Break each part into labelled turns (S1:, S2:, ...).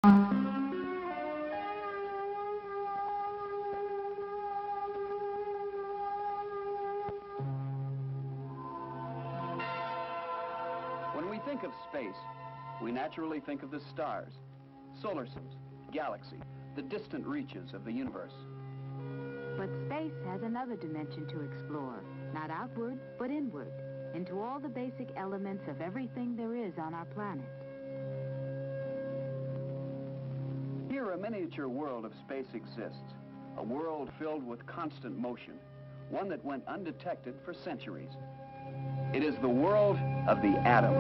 S1: When we think of space, we naturally think of the stars, solar systems, galaxy, the distant reaches of the universe.
S2: But space has another dimension to explore, not outward, but inward, into all the basic elements of everything there is on our planet.
S1: Here, a miniature world of space exists, a world filled with constant motion, one that went undetected for centuries. It is the world of the atom.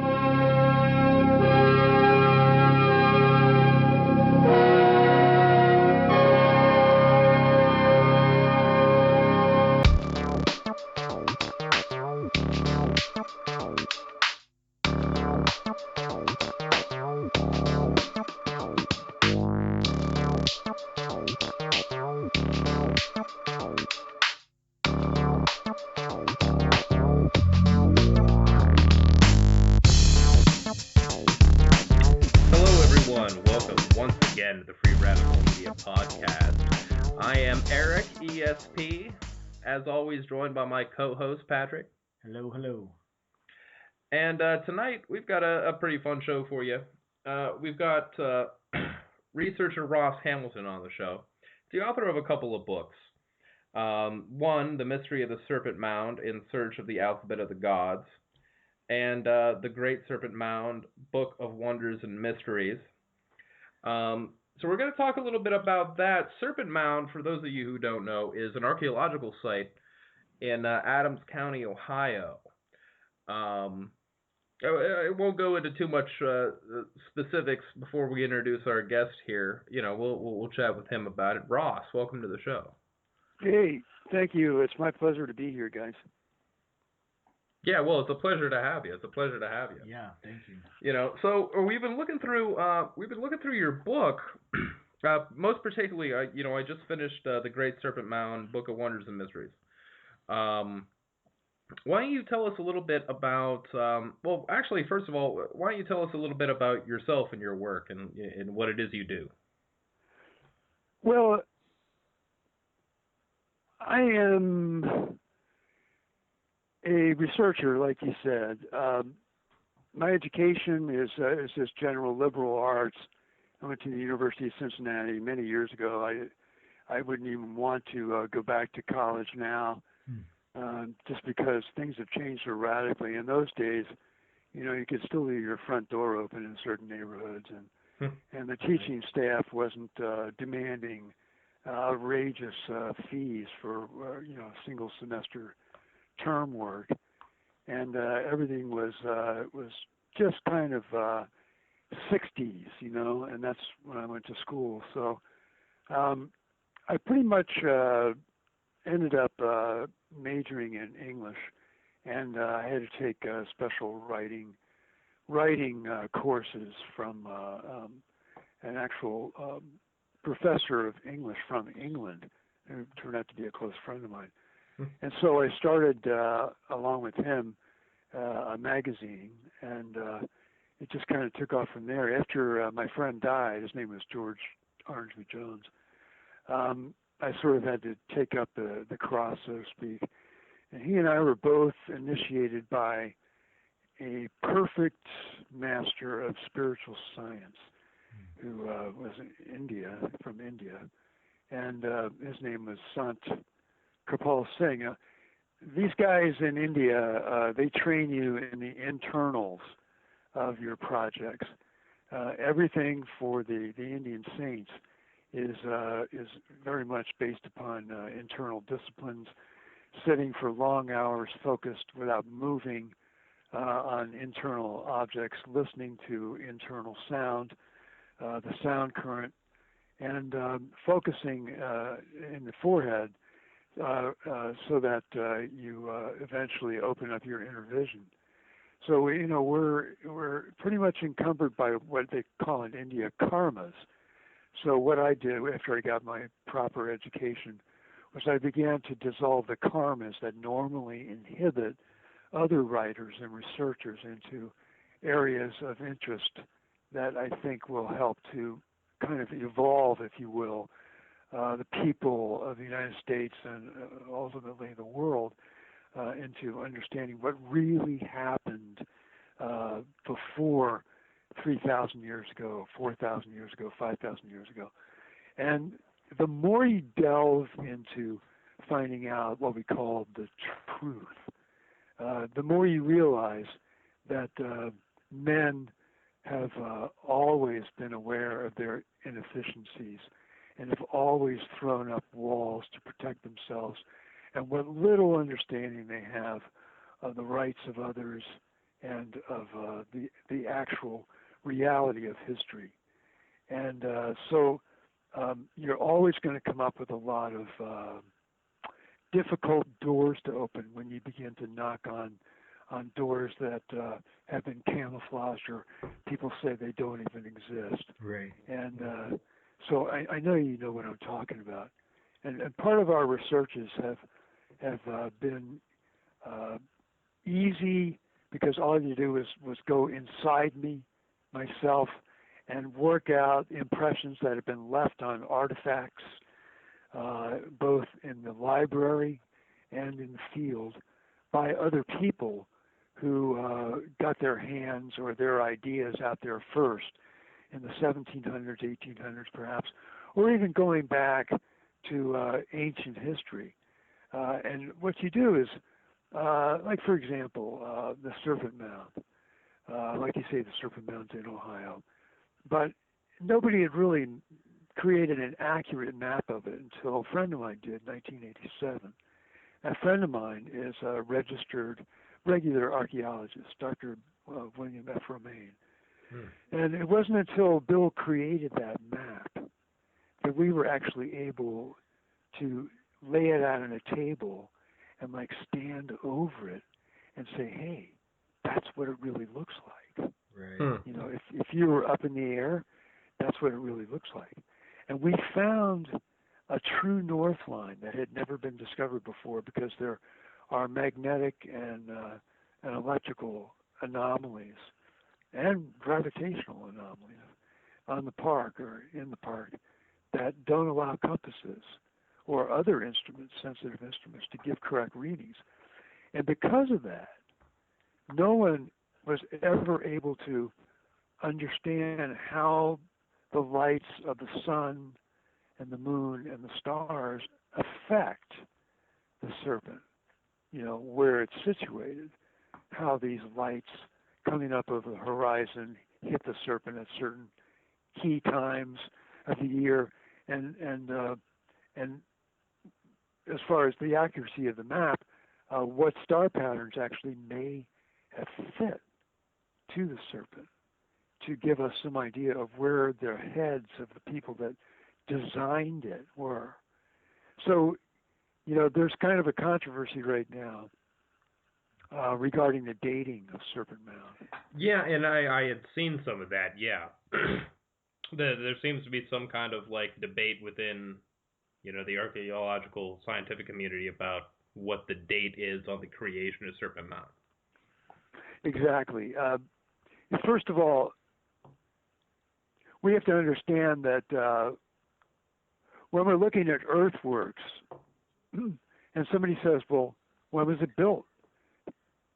S3: To the Free Radical Media Podcast. I am Eric, ESP, as always joined by my co-host, Patrick.
S4: Hello, hello.
S3: And tonight, we've got a pretty fun show for you. We've got researcher Ross Hamilton on the show. He's the author of a couple of books. One, The Mystery of the Serpent Mound, In Search of the Alphabet of the Gods, and The Great Serpent Mound, Book of Wonders and Mysteries. So we're going to talk a little bit about that. Serpent Mound, for those of you who don't know, is an archaeological site in Adams County, Ohio. I won't go into too much specifics before we introduce our guest here. You know, we'll chat with him about it. Ross, welcome to the show.
S5: Hey, thank you. It's my pleasure to be here, guys.
S3: Yeah, well, it's a pleasure to have you.
S4: Yeah, thank you.
S3: You know, so we've been looking through your book. Most particularly, I just finished The Great Serpent Mound, Book of Wonders and Mysteries. Why don't you tell us a little bit about? Well, actually, first of all, why don't you tell us a little bit about yourself and your work and what it is you do?
S5: Well, I am a researcher, like you said. My education is just general liberal arts. I went to the University of Cincinnati many years ago. I wouldn't even want to go back to college now, just because things have changed so radically. In those days, you could still leave your front door open in certain neighborhoods, and the teaching staff wasn't demanding outrageous fees for single semester term work, and everything was just kind of 60s, and that's when I went to school. So I pretty much ended up majoring in English, and I had to take special writing courses from an actual professor of English from England, who turned out to be a close friend of mine. And so I started, along with him, a magazine, and it just kind of took off from there. After my friend died, his name was George Arnsby Jones, I sort of had to take up the cross, so to speak. And he and I were both initiated by a perfect master of spiritual science who was from India, and his name was Sant Kapal Singh. These guys in India, they train you in the internals of your projects. Everything for the Indian saints is very much based upon internal disciplines, sitting for long hours focused without moving on internal objects, listening to internal sound, the sound current, and focusing in the forehead so that you eventually open up your inner vision. So we're pretty much encumbered by what they call in India karmas. So what I did after I got my proper education was I began to dissolve the karmas that normally inhibit other writers and researchers into areas of interest that I think will help to kind of evolve, if you will, the people of the United States and ultimately the world into understanding what really happened before 3,000 years ago, 4,000 years ago, 5,000 years ago. And the more you delve into finding out what we call the truth, the more you realize that men have always been aware of their inefficiencies and have always thrown up walls to protect themselves, and what little understanding they have of the rights of others and of the actual reality of history. And so you're always going to come up with a lot of difficult doors to open when you begin to knock on doors that have been camouflaged or people say they don't even exist.
S4: Right.
S5: And so I know you know what I'm talking about. And part of our researches have been easy because all you do was go inside myself, and work out impressions that have been left on artifacts, both in the library and in the field, by other people who got their hands or their ideas out there first in the 1700s, 1800s perhaps, or even going back to ancient history. And what you do is, like for example, the Serpent Mound. Like you say, the Serpent Mound's in Ohio. But nobody had really created an accurate map of it until a friend of mine did in 1987. A friend of mine is a registered regular archaeologist, Dr. William F. Romaine. And it wasn't until Bill created that map that we were actually able to lay it out on a table and like stand over it and say, hey, that's what it really looks like.
S4: Right.
S5: You know, if you were up in the air, that's what it really looks like. And we found a true north line that had never been discovered before because there are magnetic and electrical anomalies and gravitational anomalies on the park or in the park that don't allow compasses or other instruments, sensitive instruments, to give correct readings. And because of that, no one was ever able to understand how the lights of the sun and the moon and the stars affect the serpent, you know, where it's situated, how these lights coming up over the horizon hit the serpent at certain key times of the year, and as far as the accuracy of the map, what star patterns actually may have fit to the serpent to give us some idea of where the heads of the people that designed it were. So, you know, there's kind of a controversy right now regarding the dating of Serpent Mound.
S3: Yeah, and I had seen some of that, yeah. There seems to be some kind of, like, debate within, you know, the archaeological scientific community about what the date is on the creation of Serpent Mound.
S5: Exactly. First of all, we have to understand that when we're looking at earthworks, and somebody says, well, when was it built?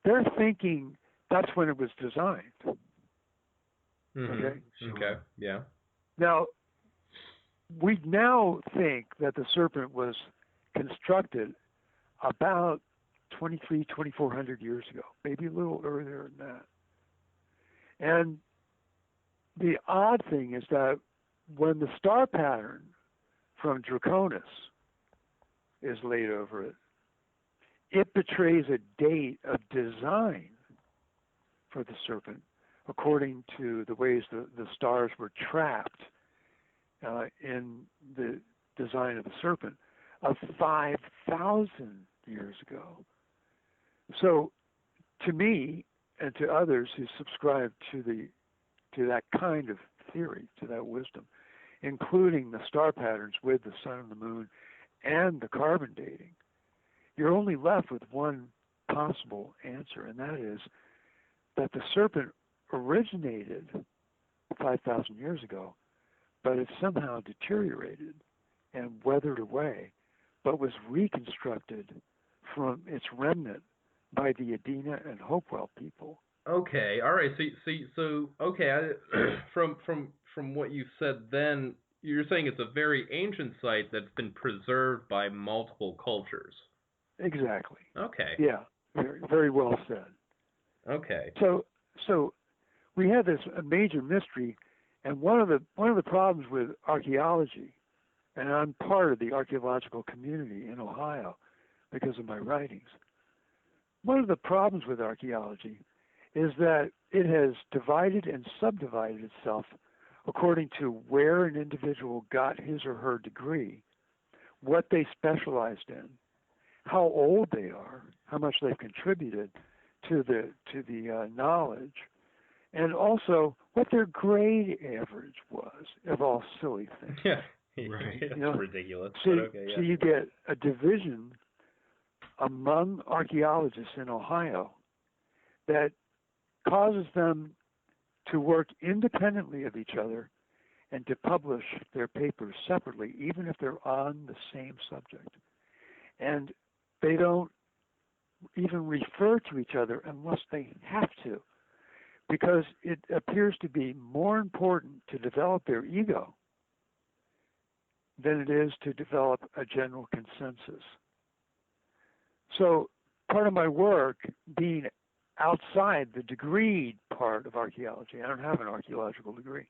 S5: They're thinking that's when it was designed.
S3: Mm-hmm.
S5: Okay?
S3: Okay, yeah.
S5: Now, we now think that the serpent was constructed about 2,400 years ago, maybe a little earlier than that. And the odd thing is that when the star pattern from Draconis is laid over it, it betrays a date of design for the serpent according to the ways the stars were trapped in the design of the serpent of 5,000 years ago. So to me and to others who subscribe to that kind of theory, to that wisdom, including the star patterns with the sun and the moon and the carbon dating, you're only left with one possible answer, and that is that the serpent originated 5,000 years ago, but it somehow deteriorated and weathered away, but was reconstructed from its remnant by the Adena and Hopewell people.
S3: Okay, all right. So okay. From what you said, then you're saying it's a very ancient site that's been preserved by multiple cultures.
S5: Exactly.
S3: Okay.
S5: Yeah, very, very well said.
S3: Okay.
S5: So we have this major mystery, and one of the problems with archaeology, and I'm part of the archaeological community in Ohio because of my writings. One of the problems with archaeology is that it has divided and subdivided itself according to where an individual got his or her degree, what they specialized in, how old they are, how much they've contributed to the knowledge, and also what their grade average was, of all silly things.
S3: Yeah,
S4: right.
S3: It's ridiculous.
S5: So,
S3: okay, yeah.
S5: so you get a division among archaeologists in Ohio that causes them to work independently of each other and to publish their papers separately, even if they're on the same subject. And they don't even refer to each other unless they have to, because it appears to be more important to develop their ego than it is to develop a general consensus. So part of my work, being outside the degreed part of archaeology, I don't have an archaeological degree,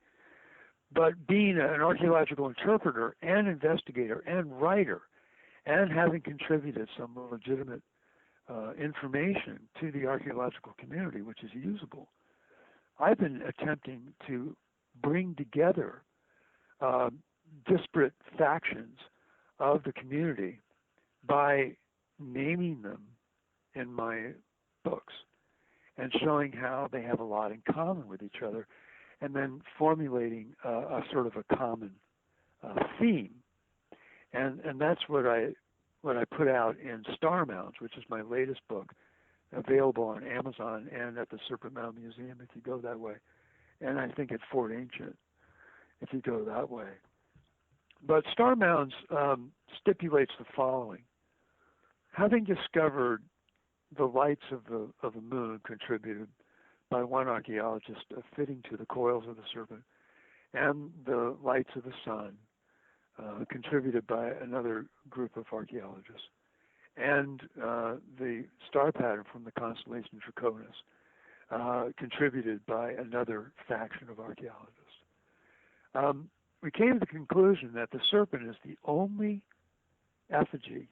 S5: but being an archaeological interpreter and investigator and writer, and having contributed some legitimate information to the archaeological community, which is usable, I've been attempting to bring together disparate factions of the community by naming them in my books and showing how they have a lot in common with each other, and then formulating a sort of a common theme. And that's what I put out in Star Mounds, which is my latest book, available on Amazon and at the Serpent Mound Museum if you go that way, and I think at Fort Ancient if you go that way. But Star Mounds stipulates the following: having discovered the lights of the moon contributed by one archaeologist fitting to the coils of the serpent, and the lights of the sun contributed by another group of archaeologists, and the star pattern from the constellation Draconis contributed by another faction of archaeologists. We came to the conclusion that the serpent is the only effigy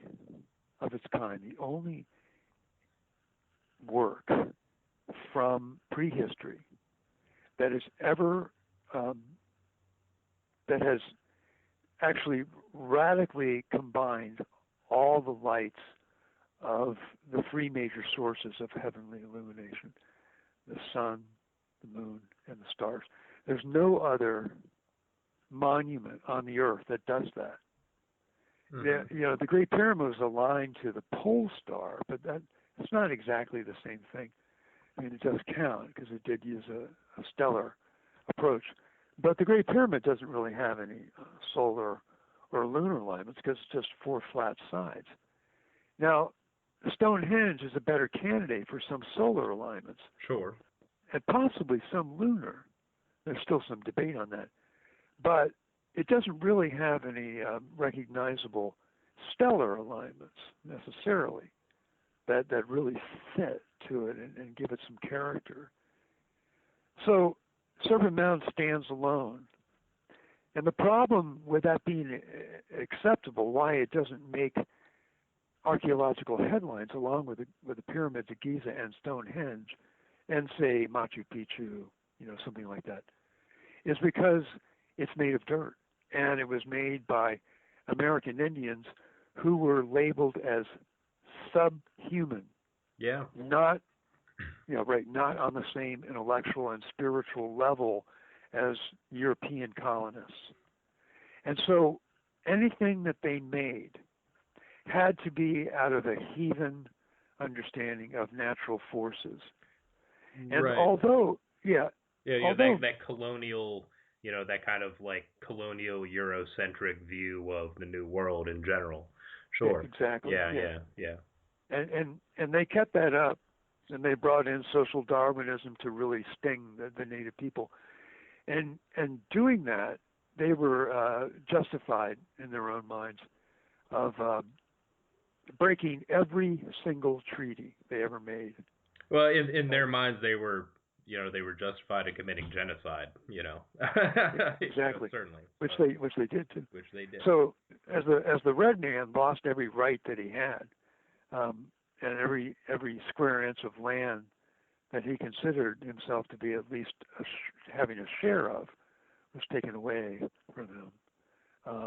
S5: of its kind, the only work from prehistory that is ever that has actually radically combined all the lights of the three major sources of heavenly illumination: the sun, the moon, and the stars. There's no other monument on the earth that does that.
S3: Mm-hmm.
S5: The Great Pyramid was aligned to the pole star, but it's not exactly the same thing. I mean, it does count because it did use a stellar approach. But the Great Pyramid doesn't really have any solar or lunar alignments because it's just four flat sides. Now, Stonehenge is a better candidate for some solar alignments.
S3: Sure.
S5: And possibly some lunar. There's still some debate on that. But it doesn't really have any recognizable stellar alignments necessarily that really fit to it and give it some character. So Serpent Mound stands alone. And the problem with that being acceptable, why it doesn't make archaeological headlines along with the pyramids of Giza and Stonehenge and say Machu Picchu, something like that, is because it's made of dirt, and it was made by American Indians who were labeled as subhuman.
S3: Yeah.
S5: Not on the same intellectual and spiritual level as European colonists. And so anything that they made had to be out of a heathen understanding of natural forces. And
S3: right.
S5: although,
S3: that colonial that kind of like colonial Eurocentric view of the New World in general. Sure.
S5: Exactly.
S3: Yeah.
S5: And they kept that up, and they brought in social Darwinism to really sting the native people. And doing that, they were justified in their own minds of breaking every single treaty they ever made.
S3: Well, in their minds, they were justified in committing genocide.
S5: Exactly.
S3: Certainly.
S5: Which they did too.
S3: Which they did.
S5: So as the red man lost every right that he had, and every square inch of land that he considered himself to be at least having a share of was taken away from him.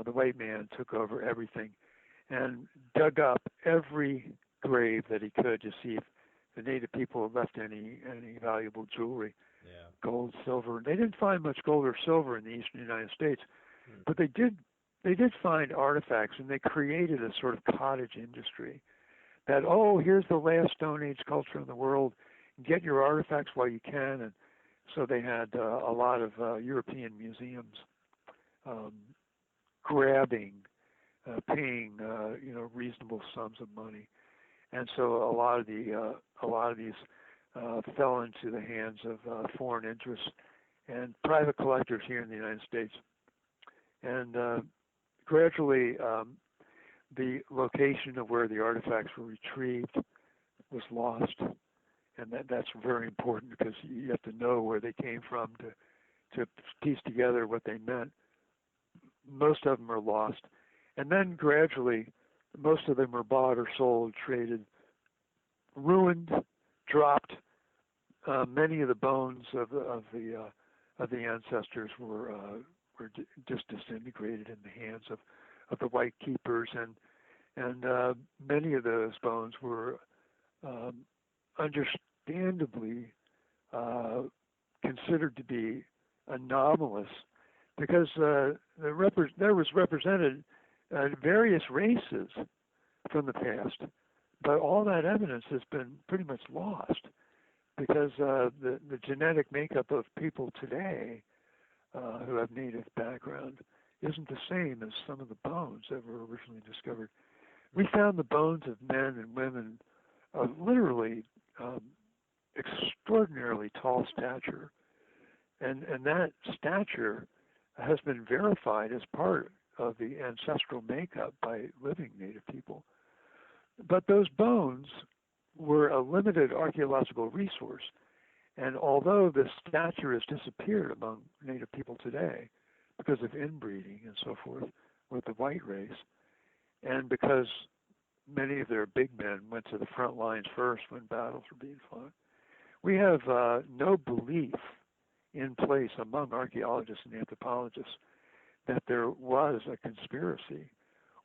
S5: The white man took over everything and dug up every grave that he could to see if the native people had left any valuable jewelry, gold, silver. They didn't find much gold or silver in the eastern United States, but they did find artifacts, and they created a sort of cottage industry that, here's the last Stone Age culture in the world, get your artifacts while you can. And so they had a lot of European museums grabbing, paying reasonable sums of money, and so a lot of these fell into the hands of foreign interests and private collectors here in the United States. And gradually, the location of where the artifacts were retrieved was lost, and that's very important because you have to know where they came from to piece together what they meant. Most of them are lost, and then gradually, most of them were bought or sold, traded, ruined, dropped. Many of the bones of the ancestors were just disintegrated in the hands of the white keepers, and many of those bones were understandably considered to be anomalous because there was represented various races from the past, but all that evidence has been pretty much lost because the genetic makeup of people today who have native background isn't the same as some of the bones that were originally discovered. We found the bones of men and women of literally extraordinarily tall stature, and that stature has been verified as part of the ancestral makeup by living native people. But those bones were a limited archaeological resource, and although the stature has disappeared among native people today because of inbreeding and so forth with the white race, and because many of their big men went to the front lines first when battles were being fought, we have no belief in place among archaeologists and anthropologists that there was a conspiracy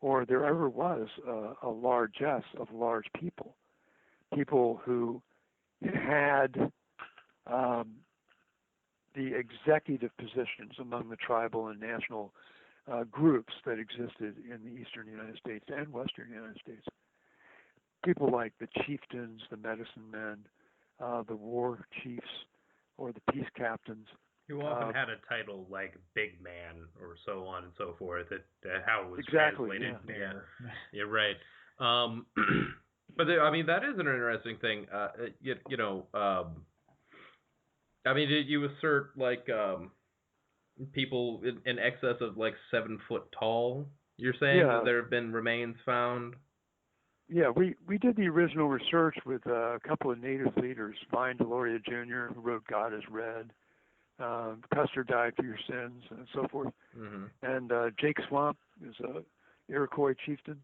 S5: or there ever was a largesse of large people who had the executive positions among the tribal and national groups that existed in the eastern United States and western United States. People like the chieftains, the medicine men, the war chiefs, or the peace captains.
S3: Who often had a title like big man or so on and so forth. How it was
S5: exactly,
S3: translated.
S5: Yeah.
S3: You're right. But I mean, that is an interesting thing. I mean, did you assert like people in excess of like 7 foot tall? You're saying that there have been remains found?
S5: Yeah, we did the original research with a couple of native leaders, Vine Deloria Jr., who wrote God is Red, Custer Died for Your Sins, and so forth.
S3: Mm-hmm.
S5: And Jake Swamp is a Iroquois chieftain,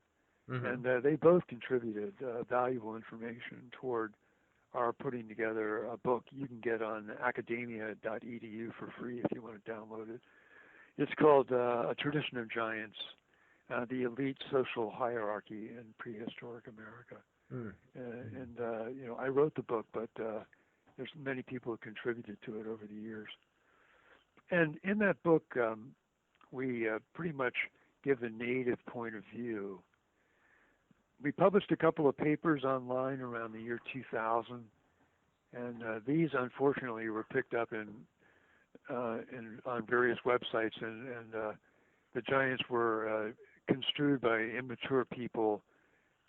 S3: mm-hmm.
S5: and they both contributed valuable information toward our putting together a book you can get on academia.edu for free if you want to download it. It's called A Tradition of Giants, the Elite Social Hierarchy in Prehistoric America. I wrote the book, but there's many people who contributed to it over the years. And in that book, we pretty much give the native point of view. We published a couple of papers online around the year 2000, and these unfortunately were picked up in on various websites, and the giants were construed by immature people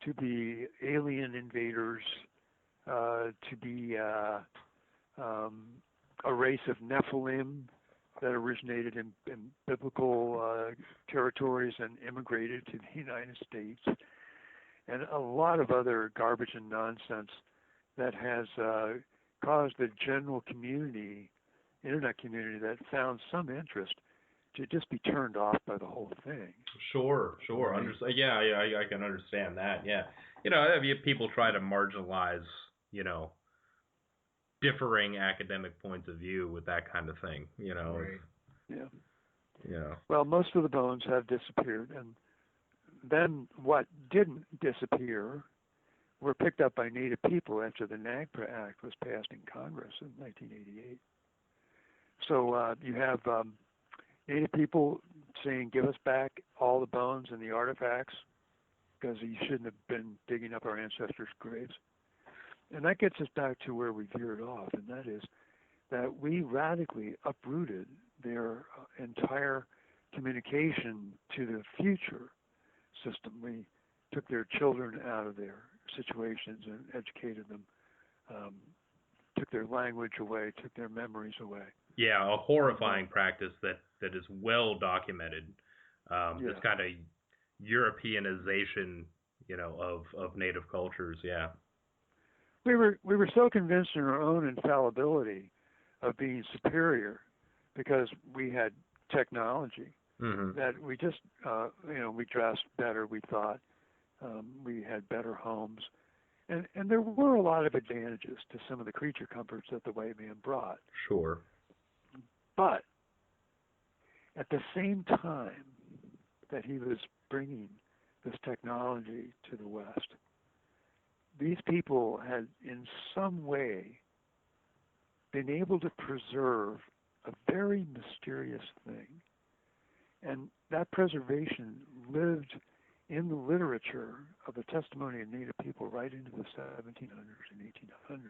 S5: to be alien invaders, to be a race of Nephilim that originated in biblical territories and immigrated to the United States, and a lot of other garbage and nonsense that has caused the general community, internet community, that found some interest to just be turned off by the whole thing.
S3: Sure. Yeah, I can understand that. Yeah, people try to marginalize, differing academic points of view with that kind of thing.
S4: Right.
S5: Yeah. Well, most of the bones have disappeared, and then what didn't disappear were picked up by Native people after the NAGPRA Act was passed in Congress in 1988. So you have Native people saying, give us back all the bones and the artifacts, because you shouldn't have been digging up our ancestors' graves. And that gets us back to where we veered off, and that is that we radically uprooted their entire communication to the future system. We took their children out of their situations and educated them, took their language away, took their memories away.
S3: Yeah, a horrifying practice that is well documented. This kind of Europeanization, of native cultures. Yeah.
S5: We were so convinced in our own infallibility of being superior because we had technology that we just we dressed better. We thought we had better homes, and there were a lot of advantages to some of the creature comforts that the white man brought.
S3: Sure.
S5: But at the same time that he was bringing this technology to the West, these people had in some way been able to preserve a very mysterious thing. And that preservation lived in the literature of the testimony of Native people right into the 1700s and 1800s.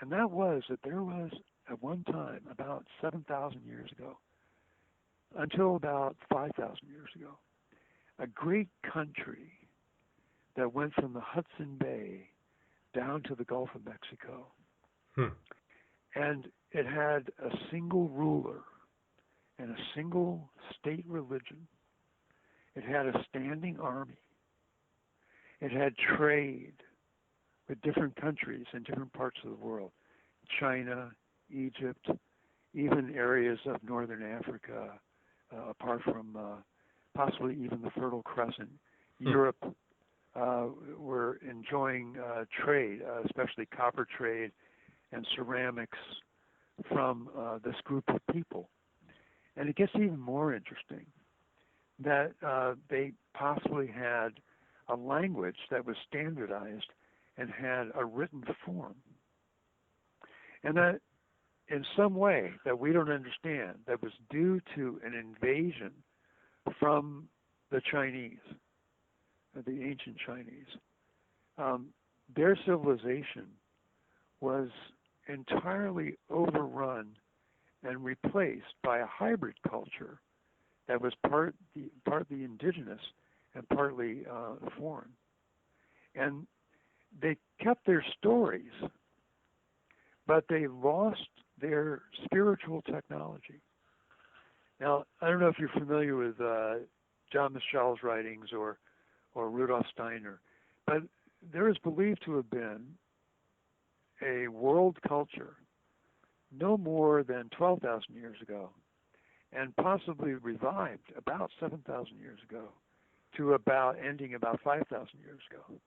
S5: And that was that there was, at one time, about 7,000 years ago, until about 5,000 years ago, a great country that went from the Hudson Bay down to the Gulf of Mexico. And it had a single ruler and a single state religion. It had a standing army. It had trade with different countries in different parts of the world. China, Egypt, even areas of northern Africa, apart from possibly even the Fertile Crescent. Europe were enjoying trade, especially copper trade and ceramics from this group of people. And it gets even more interesting that they possibly had a language that was standardized and had a written form. And that in some way that we don't understand, that was due to an invasion from the Chinese, the ancient Chinese. Their civilization was entirely overrun and replaced by a hybrid culture that was partly indigenous and partly foreign. And they kept their stories, but they lost their spiritual technology. Now, I don't know if you're familiar with John Mischel's writings or Rudolf Steiner, but there is believed to have been a world culture no more than 12,000 years ago, and possibly revived about 7,000 years ago, to about ending about 5,000 years ago.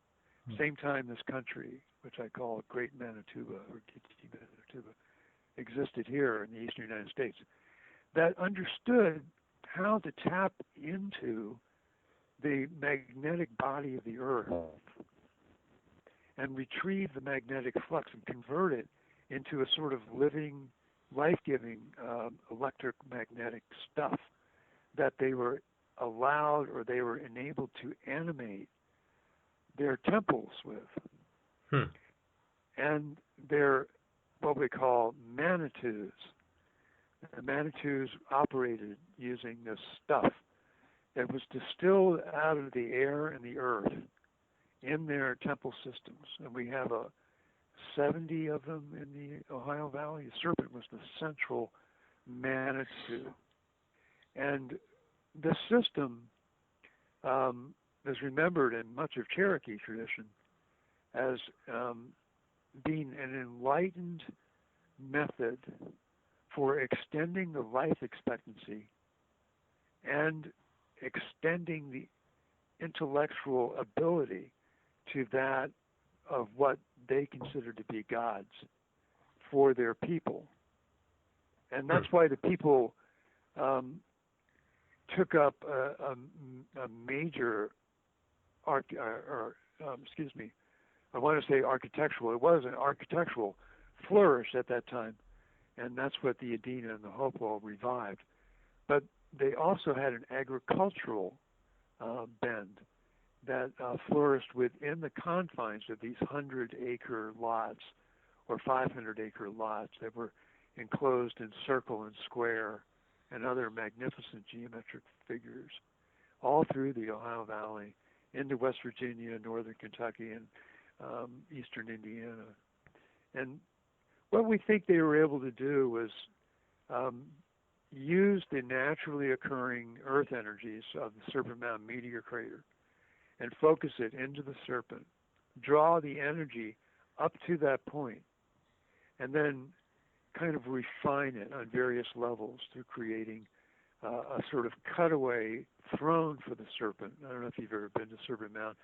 S5: Same time this country, which I call Great Manitoba or Kitty Manitoba, existed here in the eastern United States, that understood how to tap into the magnetic body of the earth and retrieve the magnetic flux and convert it into a sort of living, life-giving electromagnetic stuff that they were allowed or they were enabled to animate their temples with. And their, what we call Manitous, The Manitous operated using this stuff that was distilled out of the air and the earth in their temple systems. And we have 70 of them in the Ohio Valley. The serpent was the central Manitou. And this system is remembered in much of Cherokee tradition as being an enlightened method for extending the life expectancy and extending the intellectual ability to that of what they consider to be gods for their people. And that's why the people took up a major, I want to say architectural. It was an architectural flourish at that time, and that's what the Adena and the Hopewell revived. But they also had an agricultural bend that flourished within the confines of these 100-acre lots or 500-acre lots that were enclosed in circle and square and other magnificent geometric figures all through the Ohio Valley into West Virginia, northern Kentucky, and eastern Indiana. And what we think they were able to do was use the naturally occurring earth energies of the Serpent Mound meteor crater and focus it into the serpent, draw the energy up to that point, and then kind of refine it on various levels through creating a sort of cutaway throne for the serpent. I don't know if you've ever been to Serpent Mound,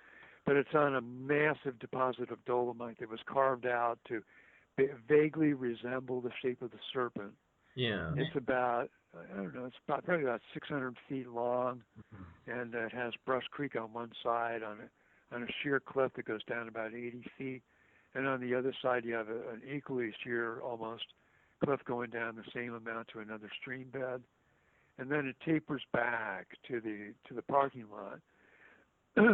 S5: but it's on a massive deposit of dolomite that was carved out to vaguely resemble the shape of the serpent.
S3: Yeah.
S5: It's about, I don't know, it's probably about 600 feet long, and it has Brush Creek on one side on a sheer cliff that goes down about 80 feet, and on the other side you have an equally sheer, almost, cliff going down the same amount to another stream bed, and then it tapers back to the parking lot.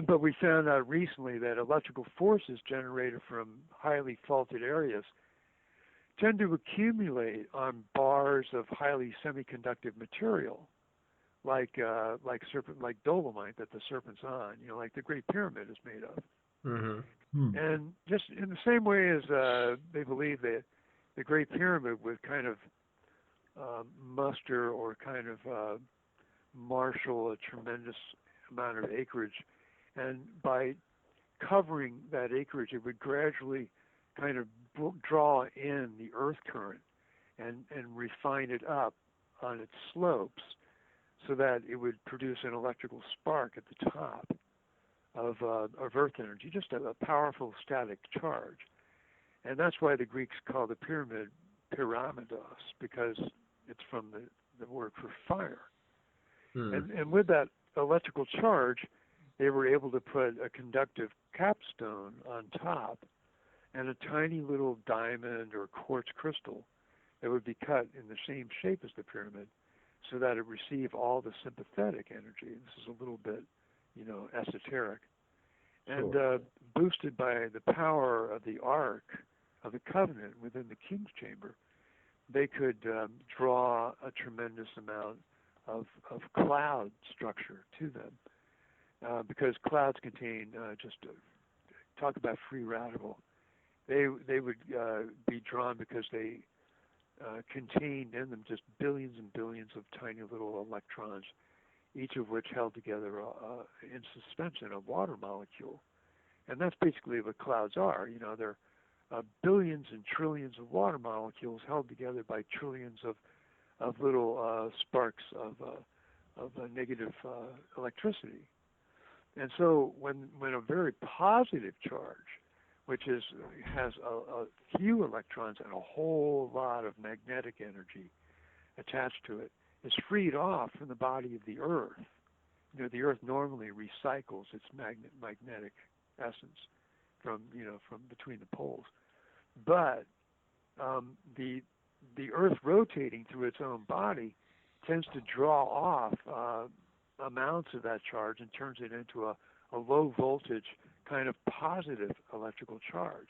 S5: But we found out recently that electrical forces generated from highly faulted areas tend to accumulate on bars of highly semiconductive material, like dolomite that the serpent's on, like the Great Pyramid is made of.
S3: Mm-hmm.
S5: And just in the same way as they believe that the Great Pyramid would kind of muster or kind of marshal a tremendous amount of acreage, and by covering that acreage, it would gradually kind of draw in the earth current and refine it up on its slopes so that it would produce an electrical spark at the top of earth energy, just a powerful static charge. And that's why the Greeks call the pyramid pyramidos, because it's from the word for fire. And with that electrical charge, they were able to put a conductive capstone on top and a tiny little diamond or quartz crystal that would be cut in the same shape as the pyramid so that it received all the sympathetic energy. This is a little bit, esoteric. And boosted by the power of the Ark of the Covenant within the King's Chamber, they could draw a tremendous amount of cloud structure to them. Because clouds contain talk about free radical. They would be drawn because they contained in them just billions and billions of tiny little electrons, each of which held together in suspension a water molecule. And that's basically what clouds are. They're billions and trillions of water molecules held together by trillions of little sparks of negative electricity. And so when a very positive charge, which has a few electrons and a whole lot of magnetic energy attached to it, is freed off from the body of the Earth. The Earth normally recycles its magnetic essence from between the poles, but the Earth rotating through its own body tends to draw off amounts of that charge and turns it into a low voltage kind of positive electrical charge.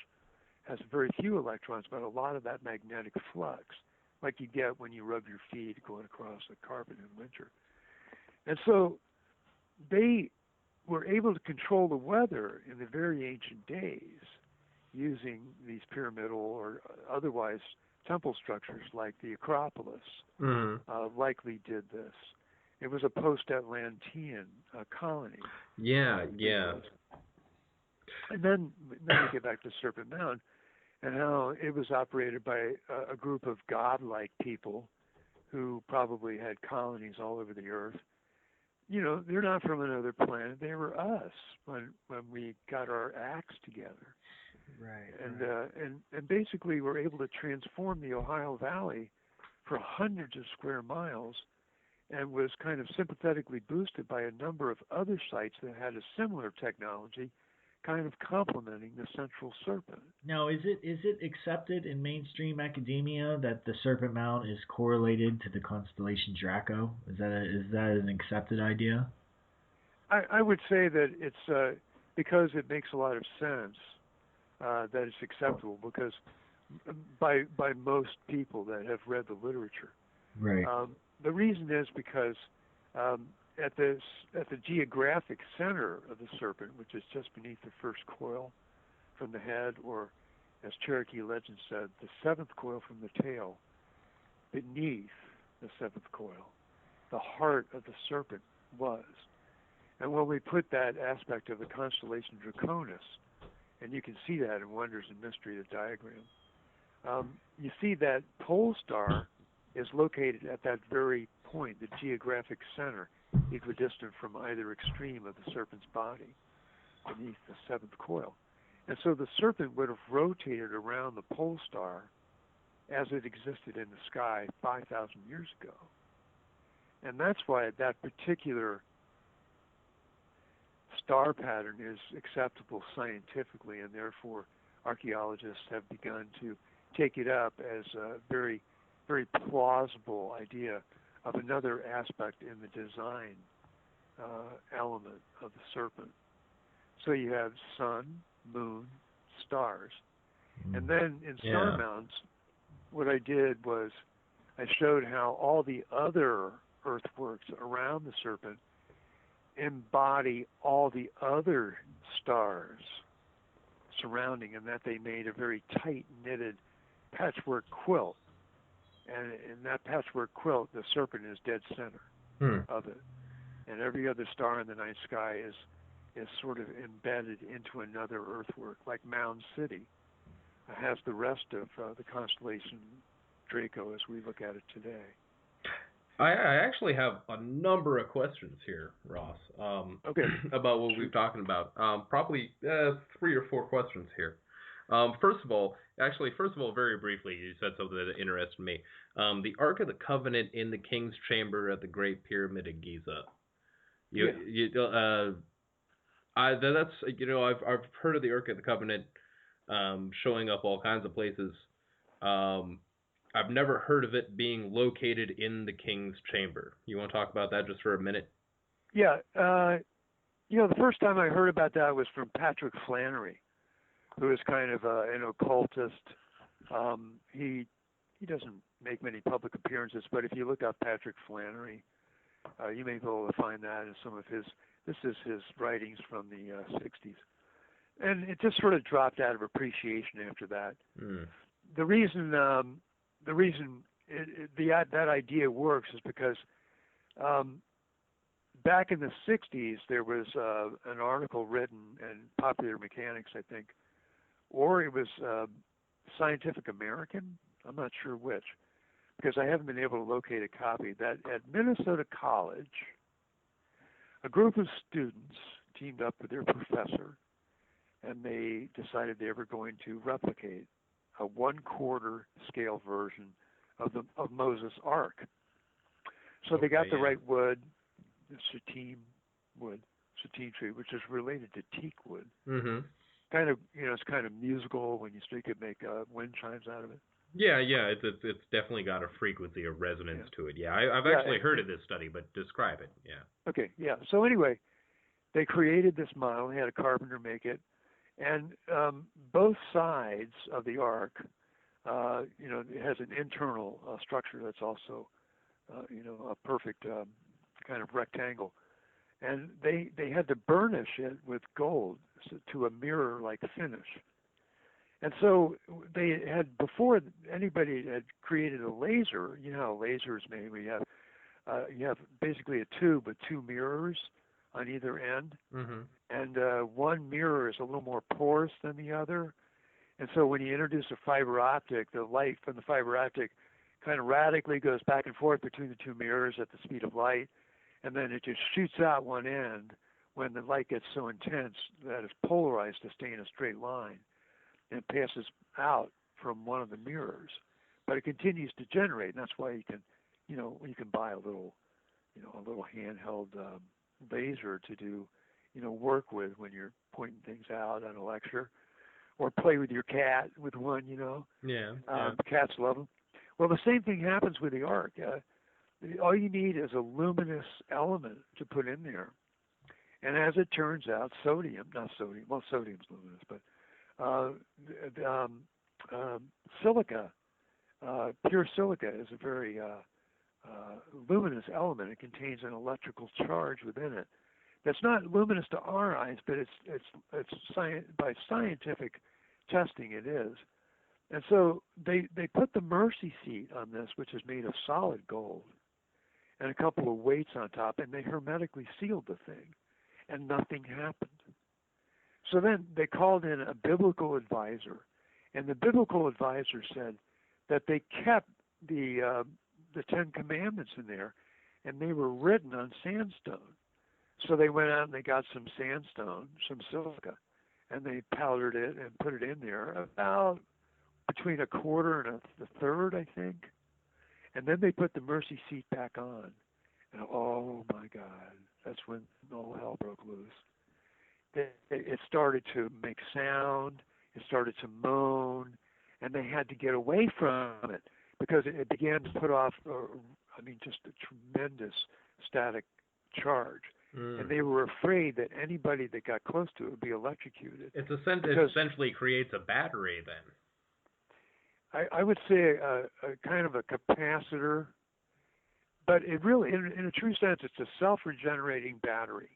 S5: Has very few electrons, but a lot of that magnetic flux like you get when you rub your feet going across the carpet in winter. And so they were able to control the weather in the very ancient days using these pyramidal or otherwise temple structures like the Acropolis. Likely did this. It was a post-Atlantean colony.
S3: Yeah.
S5: And then we get back to Serpent Mound and how it was operated by a group of godlike people who probably had colonies all over the earth. You know, they're not from another planet. They were us when we got our acts together.
S4: Right.
S5: And basically we're able to transform the Ohio Valley for hundreds of square miles, and was kind of sympathetically boosted by a number of other sites that had a similar technology, kind of complementing the central serpent.
S4: Now, is it accepted in mainstream academia that the Serpent Mound is correlated to the constellation Draco? Is that an accepted idea?
S5: I would say that it's because it makes a lot of sense that it's acceptable, because by most people that have read the literature.
S4: Right.
S5: The reason is because at the geographic center of the serpent, which is just beneath the first coil from the head, or as Cherokee legend said, the seventh coil from the tail, beneath the seventh coil, the heart of the serpent was. And when we put that aspect of the constellation Draconis, and you can see that in Wonders and Mystery, the diagram, you see that pole star is located at that very point, the geographic center, equidistant from either extreme of the serpent's body, beneath the seventh coil. And so the serpent would have rotated around the pole star as it existed in the sky 5,000 years ago. And that's why that particular star pattern is acceptable scientifically, and therefore archaeologists have begun to take it up as a very, very plausible idea of another aspect in the design element of the serpent. So you have sun, moon, stars. And then in Star Mounds, what I did was I showed how all the other earthworks around the serpent embody all the other stars surrounding, and that they made a very tight-knitted patchwork quilt. And in that patchwork quilt, the serpent is dead center of it. And every other star in the night sky is sort of embedded into another earthwork, like Mound City has the rest of the constellation Draco as we look at it today.
S3: I actually have a number of questions here, Ross, about what we've talking about. Probably 3 or 4 questions here. First of all, very briefly, you said something that interested me. The Ark of the Covenant in the King's Chamber at the Great Pyramid of Giza. I've heard of the Ark of the Covenant showing up all kinds of places. I've never heard of it being located in the King's Chamber. You want to talk about that just for a minute?
S5: Yeah. The first time I heard about that was from Patrick Flannery, who is kind of an occultist. He doesn't make many public appearances, but if you look up Patrick Flannery, you may be able to find that in some of his writings from the 60s. And it just sort of dropped out of appreciation after that. The reason that idea works is because back in the 60s, there was an article written in Popular Mechanics, I think, or it was Scientific American, I'm not sure which, because I haven't been able to locate a copy, that at Minnesota College, a group of students teamed up with their professor, and they decided they were going to replicate a 1/4 scale version of Moses' Ark. So they got the right wood, the sateen tree, which is related to teak wood.
S3: Mm-hmm.
S5: Kind of, it's kind of musical when you could make wind chimes out of it.
S3: Yeah, it's definitely got a frequency, a resonance to it. Yeah, I've actually heard of this study, but describe it. Yeah.
S5: Okay, yeah. So anyway, they created this model. They had a carpenter make it, and both sides of the Ark it has an internal structure that's also, a perfect kind of rectangle. And they had to burnish it with gold to a mirror-like finish. And so they had, before anybody had created a laser, you know how a laser is made, you have basically a tube with two mirrors on either end.
S3: Mm-hmm.
S5: And one mirror is a little more porous than the other. And so when you introduce a fiber optic, the light from the fiber optic kind of radically goes back and forth between the two mirrors at the speed of light, and then it just shoots out one end when the light gets so intense that it's polarized to stay in a straight line, and it passes out from one of the mirrors. But it continues to generate, and that's why you can buy a little handheld laser to do, work with when you're pointing things out on a lecture, or play with your cat with one,
S3: Yeah.
S5: Cats love them. Well, the same thing happens with the arc. All you need is a luminous element to put in there. And as it turns out, sodium's luminous, but silica, pure silica is a very luminous element. It contains an electrical charge within it. That's not luminous to our eyes, but by scientific testing it is. And so they put the mercy seat on this, which is made of solid gold, and a couple of weights on top, and they hermetically sealed the thing, and nothing happened. So then they called in a biblical advisor, and the biblical advisor said that they kept the Ten Commandments in there, and they were written on sandstone. So they went out and they got some sandstone, some silica, and they powdered it and put it in there about between a quarter and a third, I think. And then they put the mercy seat back on. And oh my God, that's when all hell broke loose. It started to make sound, it started to moan, and they had to get away from it because it began to put off, just a tremendous static charge. And they were afraid that anybody that got close to it would be electrocuted.
S3: It essentially creates a battery then.
S5: I would say a kind of a capacitor, but it really, in a true sense, it's a self-regenerating battery.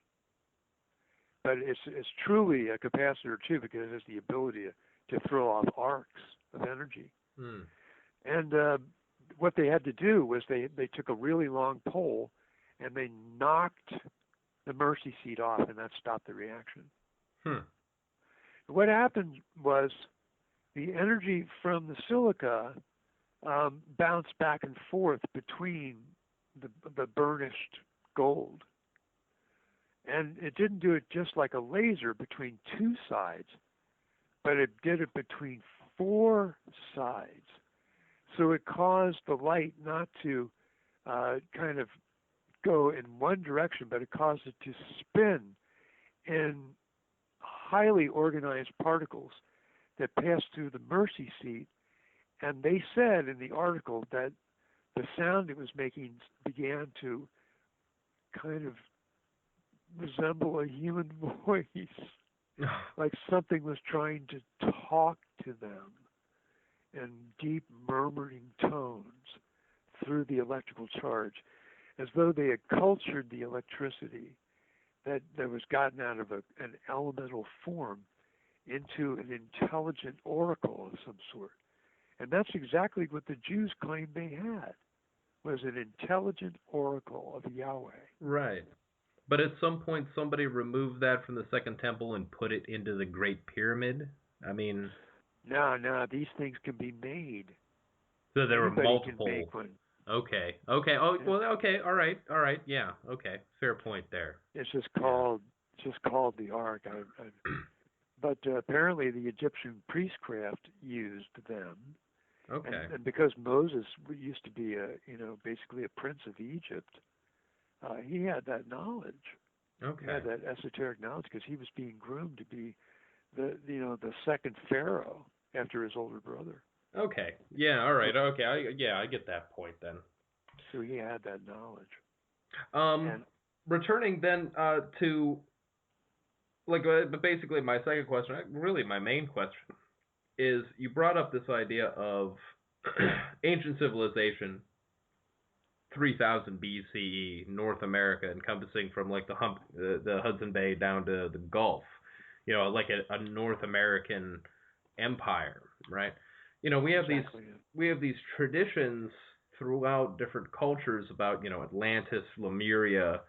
S5: But it's truly a capacitor too, because it has the ability to throw off arcs of energy. And what they had to do was they took a really long pole and they knocked the mercy seat off, and that stopped the reaction. What happened was the energy from the silica bounced back and forth between the burnished gold. And it didn't do it just like a laser between two sides, but it did it between four sides. So it caused the light not to kind of go in one direction, but it caused it to spin in highly organized particles that passed through the mercy seat. And they said in the article that the sound it was making began to kind of resemble a human voice, like something was trying to talk to them in deep murmuring tones through the electrical charge, as though they had cultured the electricity that was gotten out of an elemental form into an intelligent oracle of some sort. And that's exactly what the Jews claimed they had, was an intelligent oracle of Yahweh.
S3: Right. But at some point somebody removed that from the Second Temple and put it into the Great Pyramid? I mean...
S5: No, these things can be made.
S3: So there
S5: Anybody
S3: were multiple...
S5: can make one.
S3: Okay. Oh, well, okay. All right. Yeah. Okay. Fair point there.
S5: It's just called the Ark. But apparently the Egyptian priestcraft used them.
S3: Okay.
S5: And because Moses used to be basically a prince of Egypt, he had that knowledge.
S3: Okay.
S5: He had that esoteric knowledge because he was being groomed to be the second pharaoh after his older brother.
S3: Okay. Yeah. All right. Okay. I get that point then.
S5: So he had that knowledge.
S3: Returning then to, but basically my second question, really my main question, is you brought up this idea of ancient civilization, 3000 BCE, North America, encompassing from like the Hudson Bay down to the Gulf, like a North American empire, right? We have
S5: Exactly.
S3: these traditions throughout different cultures about Atlantis, Lemuria,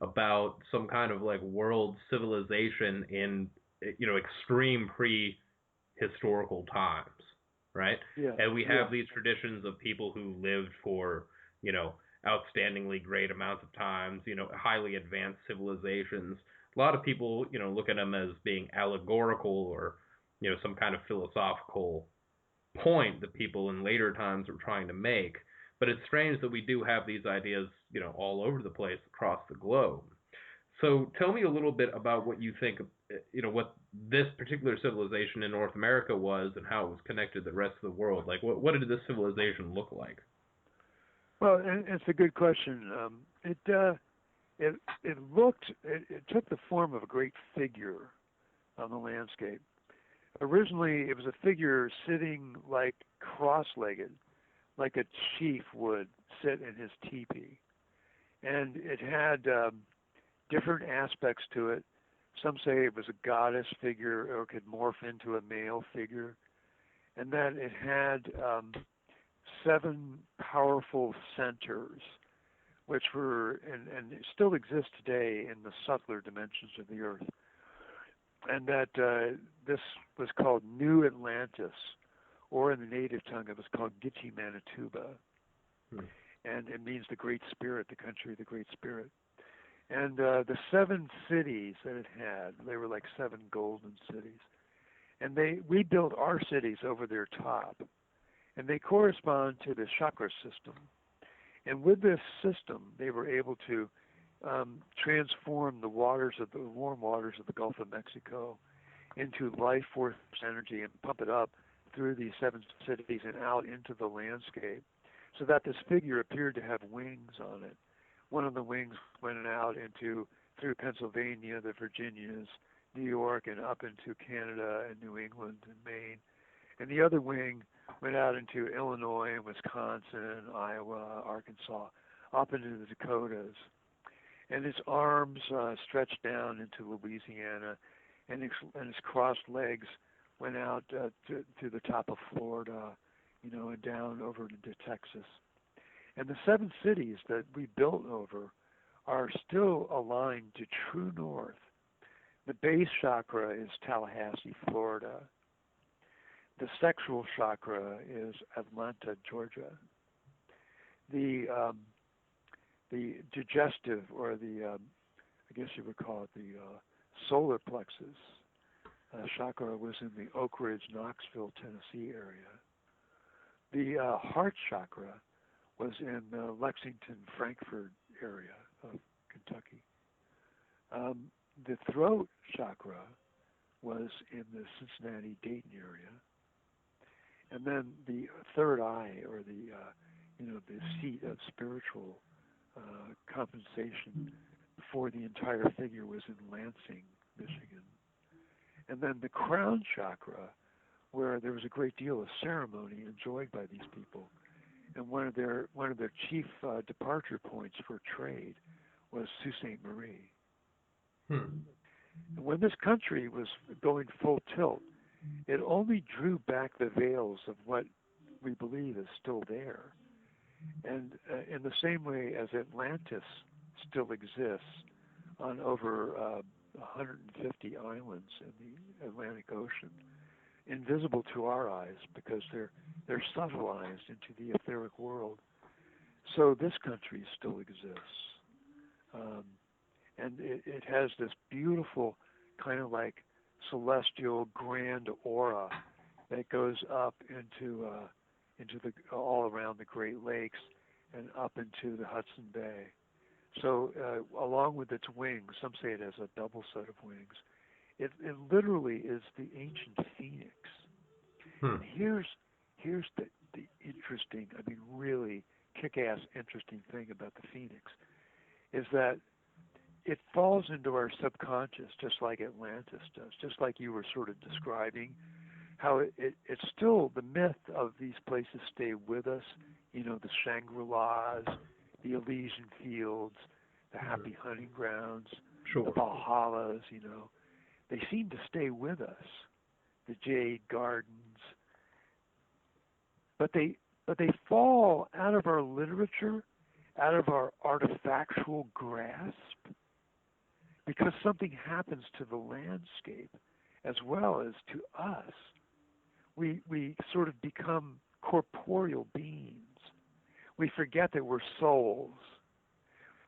S3: about some kind of like world civilization in extreme prehistorical times, right?
S5: Yeah.
S3: And we
S5: Yeah.
S3: have these traditions of people who lived for outstandingly great amounts of times, highly advanced civilizations. A lot of people look at them as being allegorical or some kind of philosophical point that people in later times are trying to make. But it's strange that we do have these ideas, all over the place across the globe. So tell me a little bit about what you think, what this particular civilization in North America was and how it was connected to the rest of the world. Like, what did this civilization look like?
S5: Well, and it's a good question. It took the form of a great figure on the landscape. Originally, it was a figure sitting like cross-legged, like a chief would sit in his teepee. And it had different aspects to it. Some say it was a goddess figure or could morph into a male figure. And then it had 7 powerful centers, which were, and still exist today in the subtler dimensions of the earth. And that this was called New Atlantis, or in the native tongue it was called Gitche Manitoba. And it means the Great Spirit, the country of the Great Spirit. And the 7 cities that it had, they were like 7 golden cities. And we built our cities over their top. And they correspond to the chakra system. And with this system, they were able to transform the warm waters of the Gulf of Mexico into life force energy and pump it up through these 7 cities and out into the landscape, so that this figure appeared to have wings on it. One of the wings went out through Pennsylvania, the Virginias, New York, and up into Canada and New England and Maine. And the other wing went out into Illinois and Wisconsin, Iowa, Arkansas, up into the Dakotas. And its arms stretched down into Louisiana, and its crossed legs went out to the top of Florida, and down over into Texas. And the 7 cities that we built over are still aligned to true north. The base chakra is Tallahassee, Florida. The sexual chakra is Atlanta, Georgia. The digestive, or I guess you would call it the solar plexus chakra, was in the Oak Ridge, Knoxville, Tennessee area. The heart chakra was in the Lexington, Frankfort area of Kentucky. The throat chakra was in the Cincinnati, Dayton area. And then the third eye, or the seat of spiritual compensation for the entire figure, was in Lansing, Michigan. And then the crown chakra, where there was a great deal of ceremony enjoyed by these people, and one of their chief departure points for trade was Sault Ste. Marie. And when this country was going full tilt, it only drew back the veils of what we believe is still there. And in the same way as Atlantis still exists on over 150 islands in the Atlantic Ocean, invisible to our eyes because they're subtilized into the etheric world, so this country still exists. And it has this beautiful kind of like celestial grand aura that goes up into the all around the Great Lakes and up into the Hudson Bay. So along with its wings, some say it has a double set of wings. It literally is the ancient phoenix. And here's the interesting, really kick-ass interesting thing about the phoenix, is that it falls into our subconscious just like Atlantis does, just like you were sort of describing how it's still the myth of these places stay with us. You know, the Shangri-Las, the Elysian Fields, the happy hunting grounds,
S3: Sure.
S5: the Valhallas, you know. They seem to stay with us. The Jade Gardens. But they fall out of our literature, out of our artifactual grasp, because something happens to the landscape as well as to us. We sort of become corporeal beings. We forget that we're souls.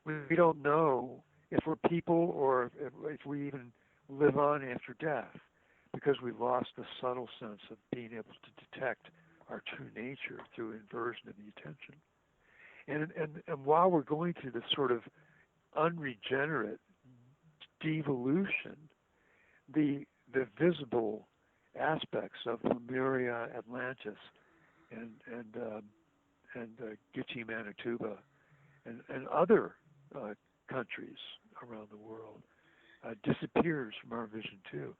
S5: We don't know if we're people or if we even live on after death, because we lost the subtle sense of being able to detect our true nature through inversion of the attention. And while we're going through this sort of unregenerate devolution, the visible aspects of Lemuria, Atlantis, and Gitche Manitoba, and other countries around the world disappears from our vision too,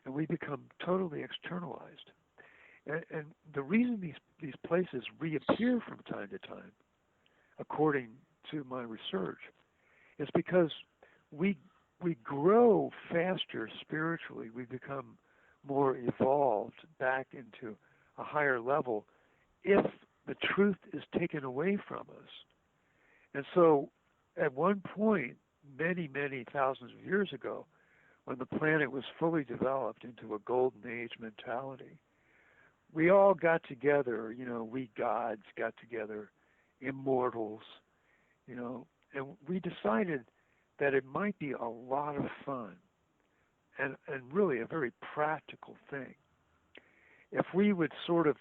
S5: and we become totally externalized. And the reason these places reappear from time to time, according to my research, is because we grow faster spiritually. We become more evolved back into a higher level if the truth is taken away from us. And so at one point, many, many thousands of years ago, when the planet was fully developed into a golden age mentality, we all got together, you know, we gods got together, immortals, you know, and we decided that it might be a lot of fun and really a very practical thing if we would sort of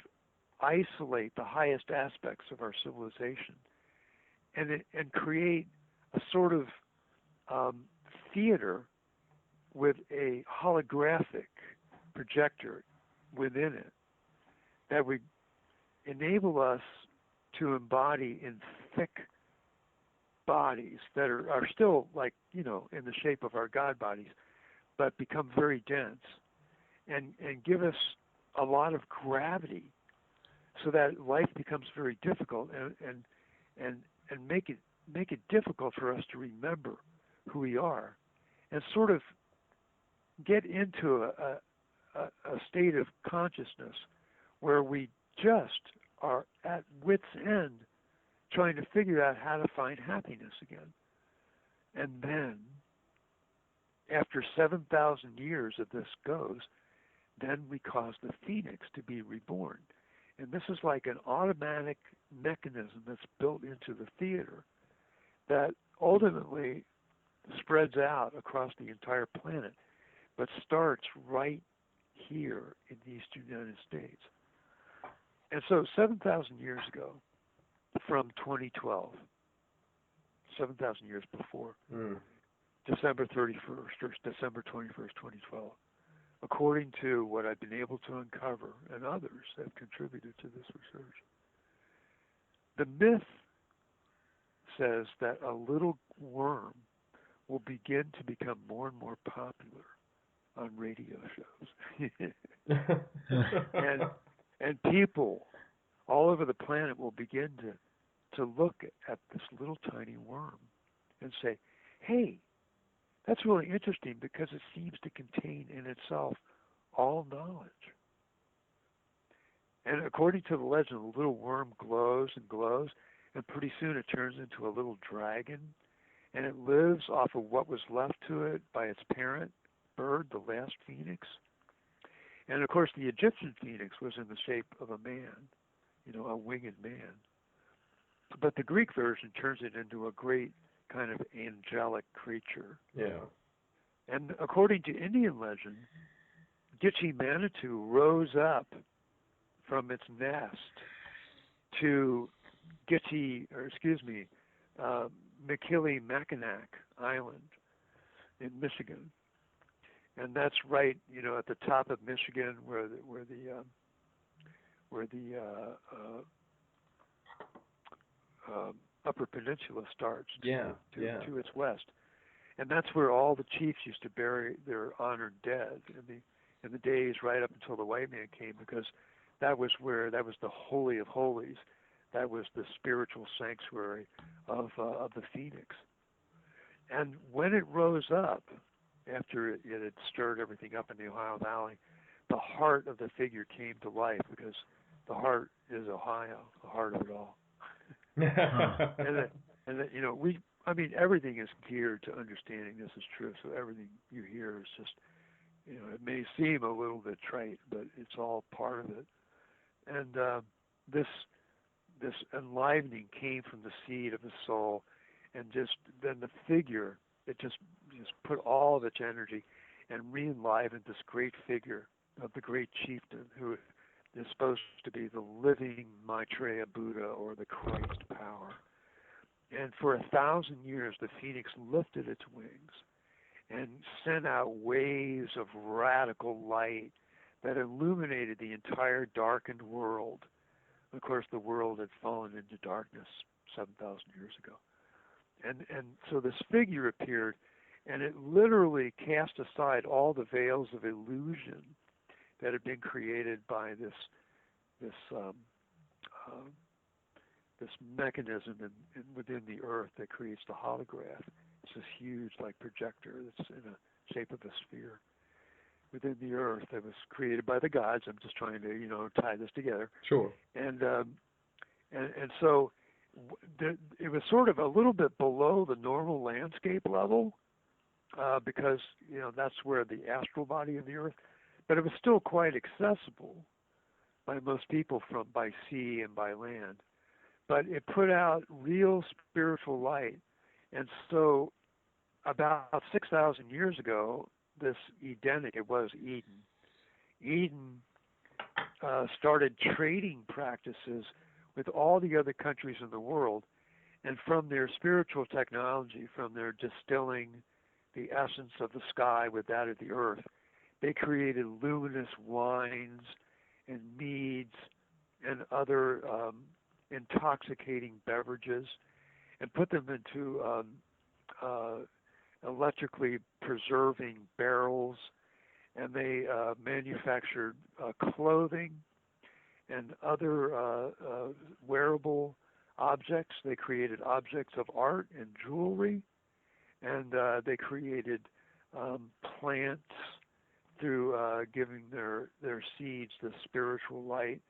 S5: isolate the highest aspects of our civilization and create a sort of theater with a holographic projector within it that would enable us to embody in thick bodies that are still, like, you know, in the shape of our God bodies, but become very dense and give us a lot of gravity so that life becomes very difficult and make it difficult for us to remember who we are, and sort of get into a state of consciousness where we just are at wit's end trying to figure out how to find happiness again. And then, after 7,000 years of this goes, then we cause the phoenix to be reborn. And this is like an automatic mechanism that's built into the theater that ultimately spreads out across the entire planet, but starts right here in the Eastern United States. And so 7,000 years ago, from 2012, 7,000 years before, December 31st or December 21st, 2012, according to what I've been able to uncover, and others have contributed to this research, the myth says that a little worm will begin to become more and more popular on radio shows. and people all over the planet will begin to look at this little tiny worm and say, hey, that's really interesting because it seems to contain in itself all knowledge. And according to the legend, the little worm glows and glows, and pretty soon it turns into a little dragon, and it lives off of what was left to it by its parent bird, the last phoenix. And of course, the Egyptian phoenix was in the shape of a man, you know, a winged man. But the Greek version turns it into a great kind of angelic creature.
S3: Yeah.
S5: And according to Indian legend, Gitche Manitou rose up from its nest to Michilimackinac Island in Michigan, and that's right, you know, at the top of Michigan, where the Upper Peninsula starts to its west, and that's where all the chiefs used to bury their honored dead in the days right up until the white man came, because that was the holy of holies. That was the spiritual sanctuary of the phoenix. And when it rose up, after it had stirred everything up in the Ohio Valley, the heart of the figure came to life, because the heart is Ohio, the heart of it all. Everything is geared to understanding this is true. So everything you hear is just, it may seem a little bit trite, but it's all part of it. And this enlivening came from the seed of the soul, and then the figure, it just put all of its energy and re-enlivened this great figure of the great chieftain who is supposed to be the living Maitreya Buddha, or the Christ power. And for 1,000 years, the phoenix lifted its wings and sent out waves of radical light that illuminated the entire darkened world. Of course, the world had fallen into darkness 7,000 years ago. And so this figure appeared, and it literally cast aside all the veils of illusion that had been created by this mechanism within the earth that creates the holograph. It's this huge, projector that's in the shape of a sphere within the earth that was created by the gods. I'm just trying to, tie this together.
S3: Sure.
S5: And so it was sort of a little bit below the normal landscape level, because that's where the astral body of the earth, but it was still quite accessible by most people by sea and by land. But it put out real spiritual light. And so about 6,000 years ago, this Eden started trading practices with all the other countries in the world. And from their spiritual technology, from their distilling the essence of the sky with that of the earth, they created luminous wines and meads and other intoxicating beverages, and put them into electrically preserving barrels, and they manufactured clothing and other wearable objects. They created objects of art and jewelry, and they created plants through giving their seeds the spiritual light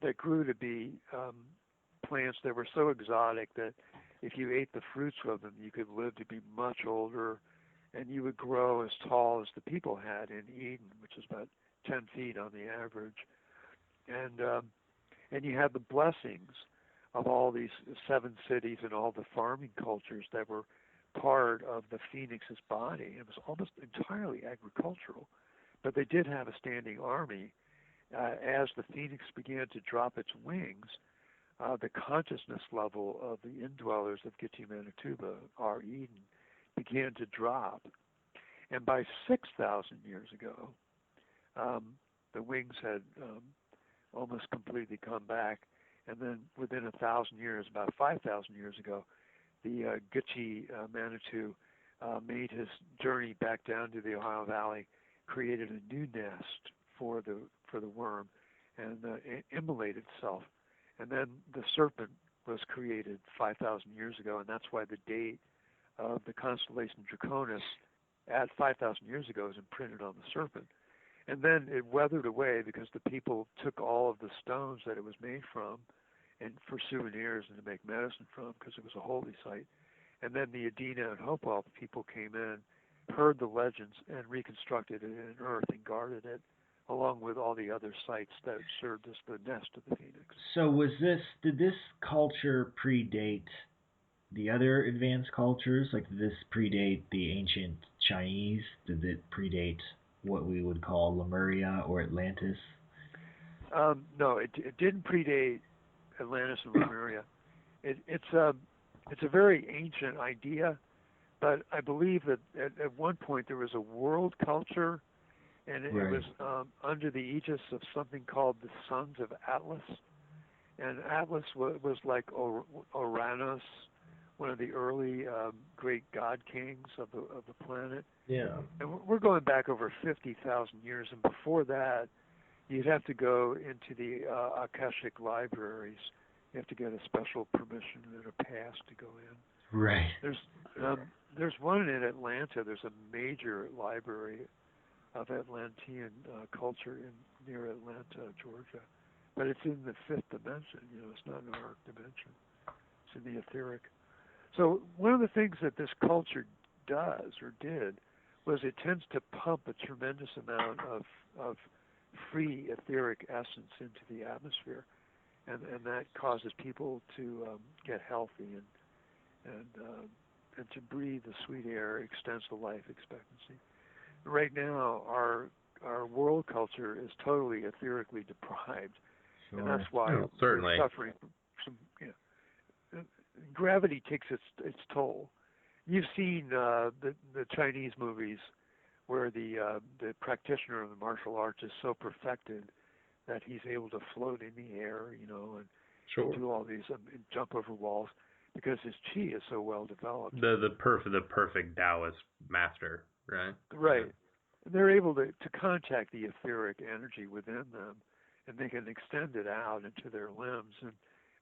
S5: that grew to be plants that were so exotic that if you ate the fruits of them, you could live to be much older, and you would grow as tall as the people had in Eden, which is about 10 feet on the average. And you had the blessings of all these 7 cities and all the farming cultures that were part of the phoenix's body. It was almost entirely agricultural, but they did have a standing army. As the phoenix began to drop its wings, the consciousness level of the indwellers of Gitche Manitoba, our Eden, began to drop. And by 6,000 years ago, the wings had almost completely come back. And then within 1,000 years, about 5,000 years ago, the Gitche Manitou made his journey back down to the Ohio Valley, created a new nest for the worm, and immolated itself. And then the serpent was created 5,000 years ago, and that's why the date of the constellation Draconis at 5,000 years ago is imprinted on the serpent. And then it weathered away because the people took all of the stones that it was made from and for souvenirs and to make medicine from, because it was a holy site. And then the Adena and Hopewell people came in, heard the legends, and reconstructed it in earth and guarded it, along with all the other sites that served as the nest of the phoenix.
S4: So did this culture predate the other advanced cultures? Like, did this predate the ancient Chinese? Did it predate what we would call Lemuria or Atlantis?
S5: No, it didn't predate Atlantis and Lemuria. It's a very ancient idea, but I believe that at one point there was a world culture, and it was under the aegis of something called the Sons of Atlas. And Atlas was like Uranus one of the early great god kings of the planet.
S3: Yeah.
S5: And we're going back over 50,000 years, and before that, you'd have to go into the Akashic libraries. You have to get a special permission and a pass to go in.
S4: Right.
S5: There's one in Atlanta. There's a major library of Atlantean culture near Atlanta, Georgia, but it's in the fifth dimension. It's not in our dimension. It's in the etheric. So one of the things that this culture does or did was it tends to pump a tremendous amount of free etheric essence into the atmosphere, and that causes people to get healthy and to breathe the sweet air extends the life expectancy. Right now, our world culture is totally etherically deprived, and that's why
S3: certainly
S5: we're suffering from some. Gravity takes its toll. You've seen the Chinese movies where the practitioner of the martial arts is so perfected that he's able to float in the air, and do all these and jump over walls because his chi is so well developed.
S3: The perfect Taoist master, right?
S5: Right. They're able to contact the etheric energy within them, and they can extend it out into their limbs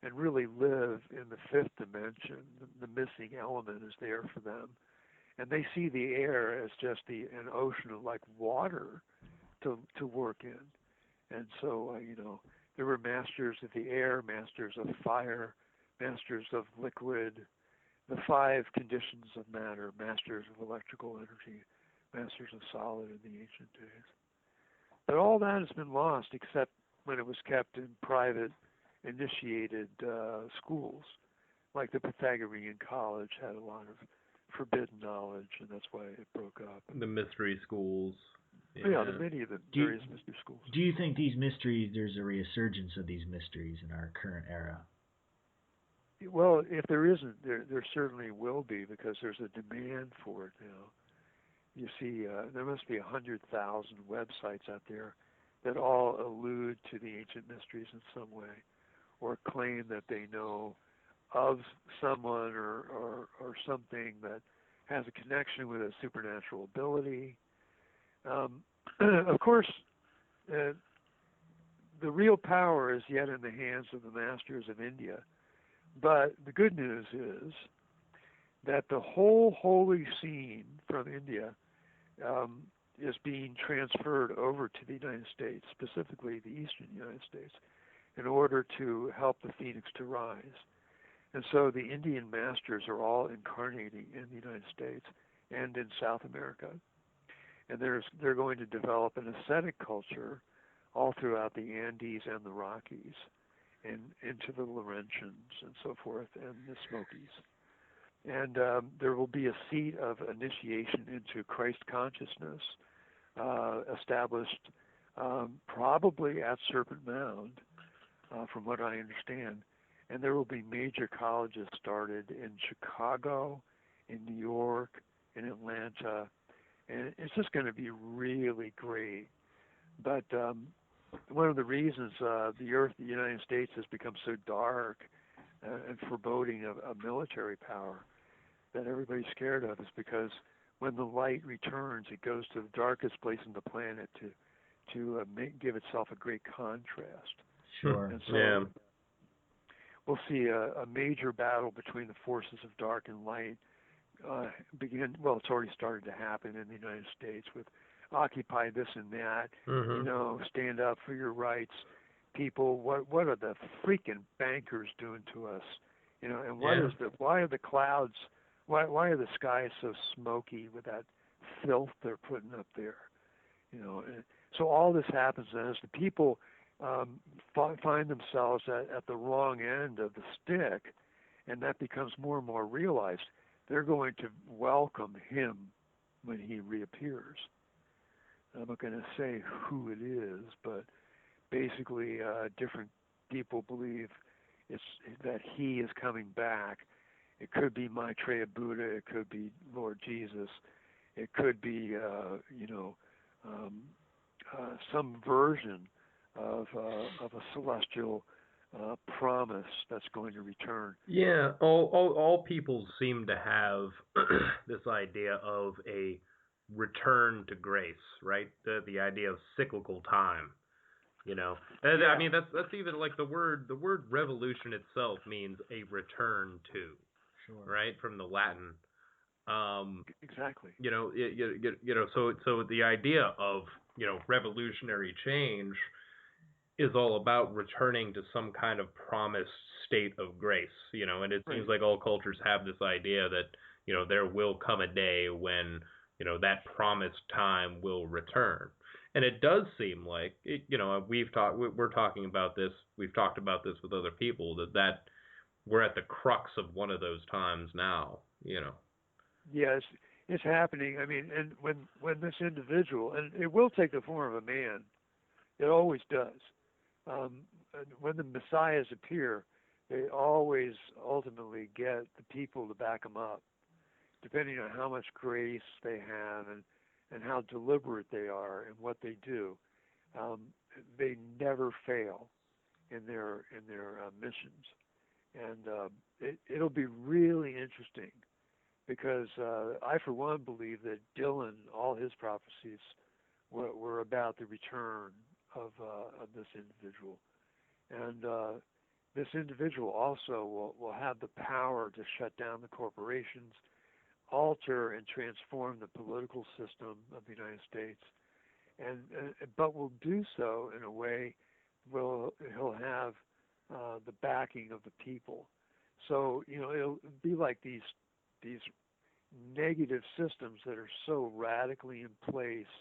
S5: and really live in the fifth dimension. The missing element is there for them. And they see the air as just an ocean of like water to work in. And so, there were masters of the air, masters of fire, masters of liquid, the 5 conditions of matter, masters of electrical energy, masters of solid in the ancient days. But all that has been lost except when it was kept in private, initiated schools. Like the Pythagorean College had a lot of forbidden knowledge, and that's why it broke up.
S3: The mystery schools.
S5: Yeah, many of the various mystery schools.
S4: Do you think these mysteries, there's a resurgence of these mysteries in our current era?
S5: Well, if there isn't, there certainly will be, because there's a demand for it now. You see, there must be 100,000 websites out there that all allude to the ancient mysteries in some way, or claim that they know of someone or something that has a connection with a supernatural ability. Of course, the real power is yet in the hands of the masters of India. But the good news is that the whole holy scene from India is being transferred over to the United States, specifically the eastern United States, in order to help the phoenix to rise. And so the Indian masters are all incarnating in the United States and in South America. And they're going to develop an ascetic culture all throughout the Andes and the Rockies, and into the Laurentians and so forth, and the Smokies. And there will be a seat of initiation into Christ consciousness established probably at Serpent Mound, from what I understand. And there will be major colleges started in Chicago, in New York, in Atlanta, and it's just going to be really great. But one of the reasons the United States has become so dark and foreboding of military power that everybody's scared of is because when the light returns, it goes to the darkest place on the planet to give itself a great contrast.
S4: Sure.
S5: And so we'll see a major battle between the forces of dark and light begin. Well, it's already started to happen in the United States with Occupy this and that, stand up for your rights. People, what are the freaking bankers doing to us? And why are the clouds, why are the skies so smoky with that filth they're putting up there? And so all this happens, and as the people find themselves at the wrong end of the stick, and that becomes more and more realized, they're going to welcome him when he reappears. I'm not going to say who it is, but basically different people believe it's that he is coming back. It could be Maitreya Buddha, it could be Lord Jesus, it could be some version of a celestial promise that's going to return.
S3: Yeah, all peoples seem to have this idea of a return to grace, right? The idea of cyclical time, you know. And
S5: Yeah.
S3: I mean, that's even like the word revolution itself means a return to,
S4: Sure.
S3: right? From the Latin.
S5: Exactly.
S3: You know, so the idea of, you know, revolutionary change is all about returning to some kind of promised state of grace, you know, and it seems like all cultures have this idea that, you know, there will come a day when, you know, that promised time will return. And it does seem like, you know, we're talking about this, we've talked about this with other people, that we're at the crux of one of those times now, you know.
S5: Yes, it's happening. I mean, and when this individual, and it will take the form of a man, it always does. And when the messiahs appear, they always ultimately get the people to back them up, depending on how much grace they have and how deliberate they are in what they do. They never fail in their missions, and it'll be really interesting because I, for one, believe that Dylan, all his prophecies were about the return of this individual, and this individual also will have the power to shut down the corporations, alter and transform the political system of the United States, and but will do so in a way he'll have the backing of the people. So you know it'll be like these negative systems that are so radically in place,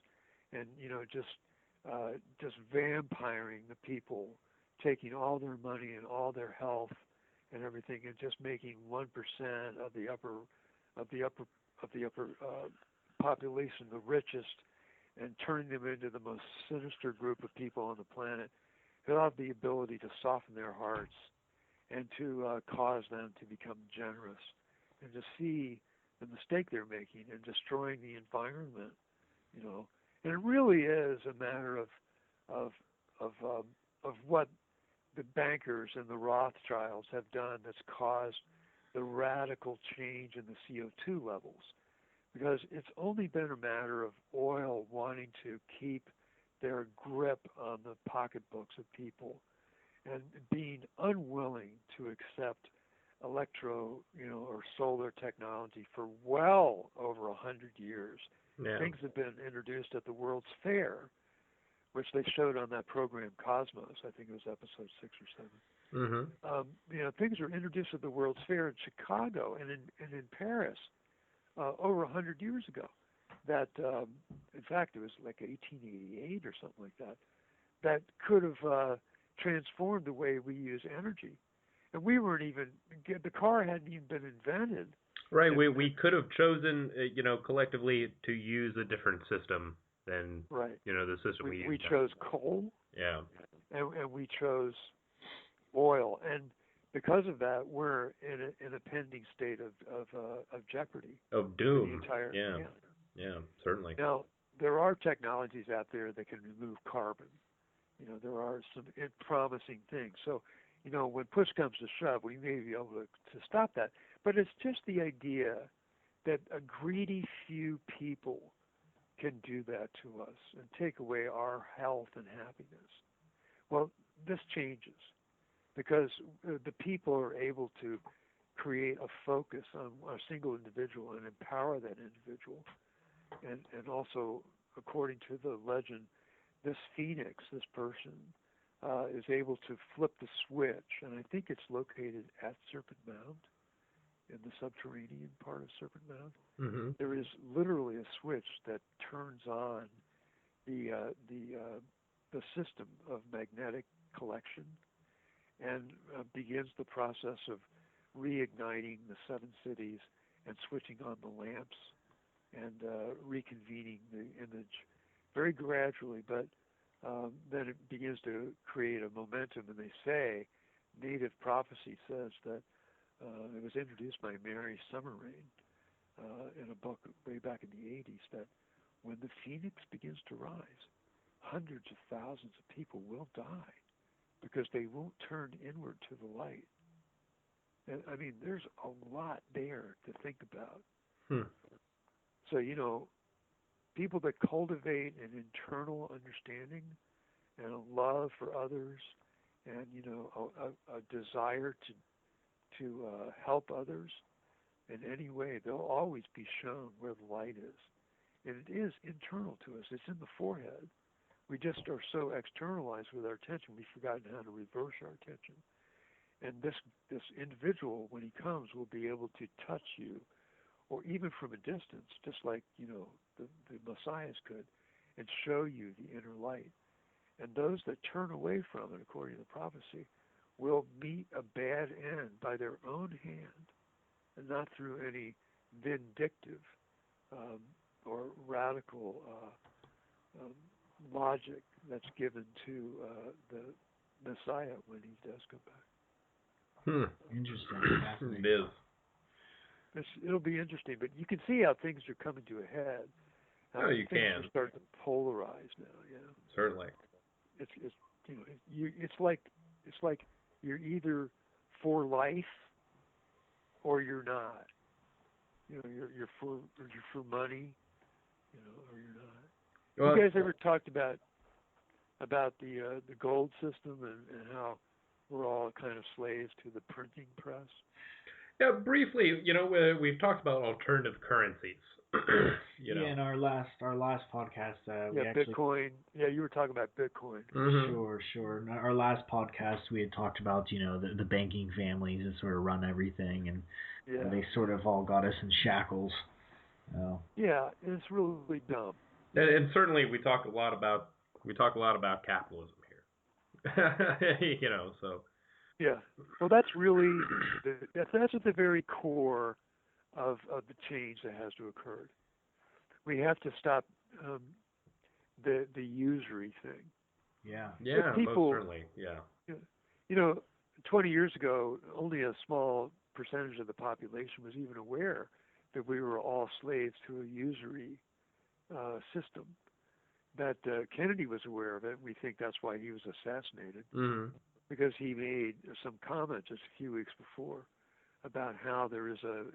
S5: and you know just vampiring the people, taking all their money and all their health and everything, and just making 1% of the upper population the richest, and turning them into the most sinister group of people on the planet who have the ability to soften their hearts and to cause them to become generous and to see the mistake they're making and destroying the environment, you know. And it really is a matter of what the bankers and the Rothschilds have done that's caused the radical change in the CO2 levels. Because it's only been a matter of oil wanting to keep their grip on the pocketbooks of people and being unwilling to accept or solar technology for well over 100 years.
S3: Yeah.
S5: Things have been introduced at the World's Fair, which they showed on that program Cosmos. I think it was episode 6 or 7.
S3: Mm-hmm.
S5: Things were introduced at the World's Fair in Chicago and in Paris over 100 years ago. That, in fact, it was like 1888 or something like that. That could have transformed the way we use energy. And we weren't even, the car hadn't even been invented.
S3: Right, we could have chosen, collectively to use a different system than, the system we use.
S5: We chose coal.
S3: Yeah.
S5: And we chose oil. And because of that, we're in a pending state of jeoprody.
S3: Of doom.
S5: The entire,
S3: yeah, certainly.
S5: Now, there are technologies out there that can remove carbon. There are some promising things. So, when push comes to shove, we may be able to stop that. But it's just the idea that a greedy few people can do that to us and take away our health and happiness. Well, this changes because the people are able to create a focus on a single individual and empower that individual. And also, according to the legend, this phoenix, this person, is able to flip the switch, and I think it's located at Serpent Mound, in the subterranean part of Serpent Mound.
S3: Mm-hmm.
S5: There is literally a switch that turns on the system of magnetic collection and begins the process of reigniting the 7 cities and switching on the lamps and reconvening the image very gradually, but then it begins to create a momentum. And they say, native prophecy says that it was introduced by Mary Summerrain in a book way back in the 80s, that when the phoenix begins to rise, hundreds of thousands of people will die because they won't turn inward to the light. And I mean, there's a lot there to think about. So, people that cultivate an internal understanding and a love for others and, a desire to help others in any way, they'll always be shown where the light is. And it is internal to us. It's in the forehead. We just are so externalized with our attention, we've forgotten how to reverse our attention. And this individual, when he comes, will be able to touch you, or even from a distance, just like, the Messiahs could, and show you the inner light. And those that turn away from it, according to the prophecy, will meet a bad end by their own hand, and not through any vindictive or radical logic that's given to the Messiah when he does come back.
S4: Interesting. Fascinating.
S3: It is.
S5: It'll be interesting, but you can see how things are coming to a head.
S3: Oh, you
S5: things
S3: can.
S5: are starting to polarize now.
S3: Certainly.
S5: It's like you're either for life or you're not. You're for money, or you're not.
S3: Well,
S5: you guys ever talked about the gold system and how we're all kind of slaves to the printing press?
S3: Yeah, briefly, we've talked about alternative currencies.
S4: Yeah, in our last podcast, we actually,
S5: Bitcoin. Yeah, you were talking about Bitcoin.
S4: Sure. In our last podcast, we had talked about the banking families that sort of run everything, and they sort of all got us in shackles.
S5: Yeah, it's really dumb.
S3: And certainly we talk a lot about capitalism here. So.
S5: Yeah. Well, that's really that's at the very core of the change that has to occur. We have to stop the usury thing.
S3: Yeah,
S5: people,
S3: most certainly. Yeah.
S5: 20 years ago, only a small percentage of the population was even aware that we were all slaves to a usury system. That Kennedy was aware of it. We think that's why he was assassinated. Because he made some comment just a few weeks before about how there is an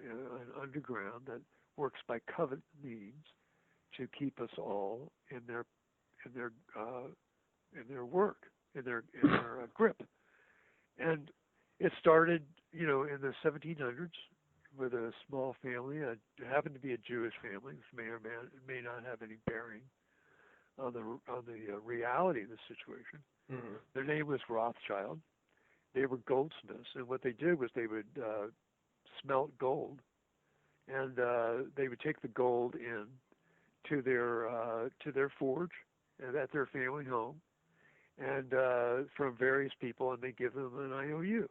S5: underground that works by covenant means to keep us all in their work, in their grip. And it started, in the 1700s with a small family. It happened to be a Jewish family, which may or may not have any bearing on the reality of the situation. Their name was Rothschild. They were goldsmiths, and what they did was they would smelt gold, and they would take the gold in to their forge and at their family home, and from various people, and they give them an IOU.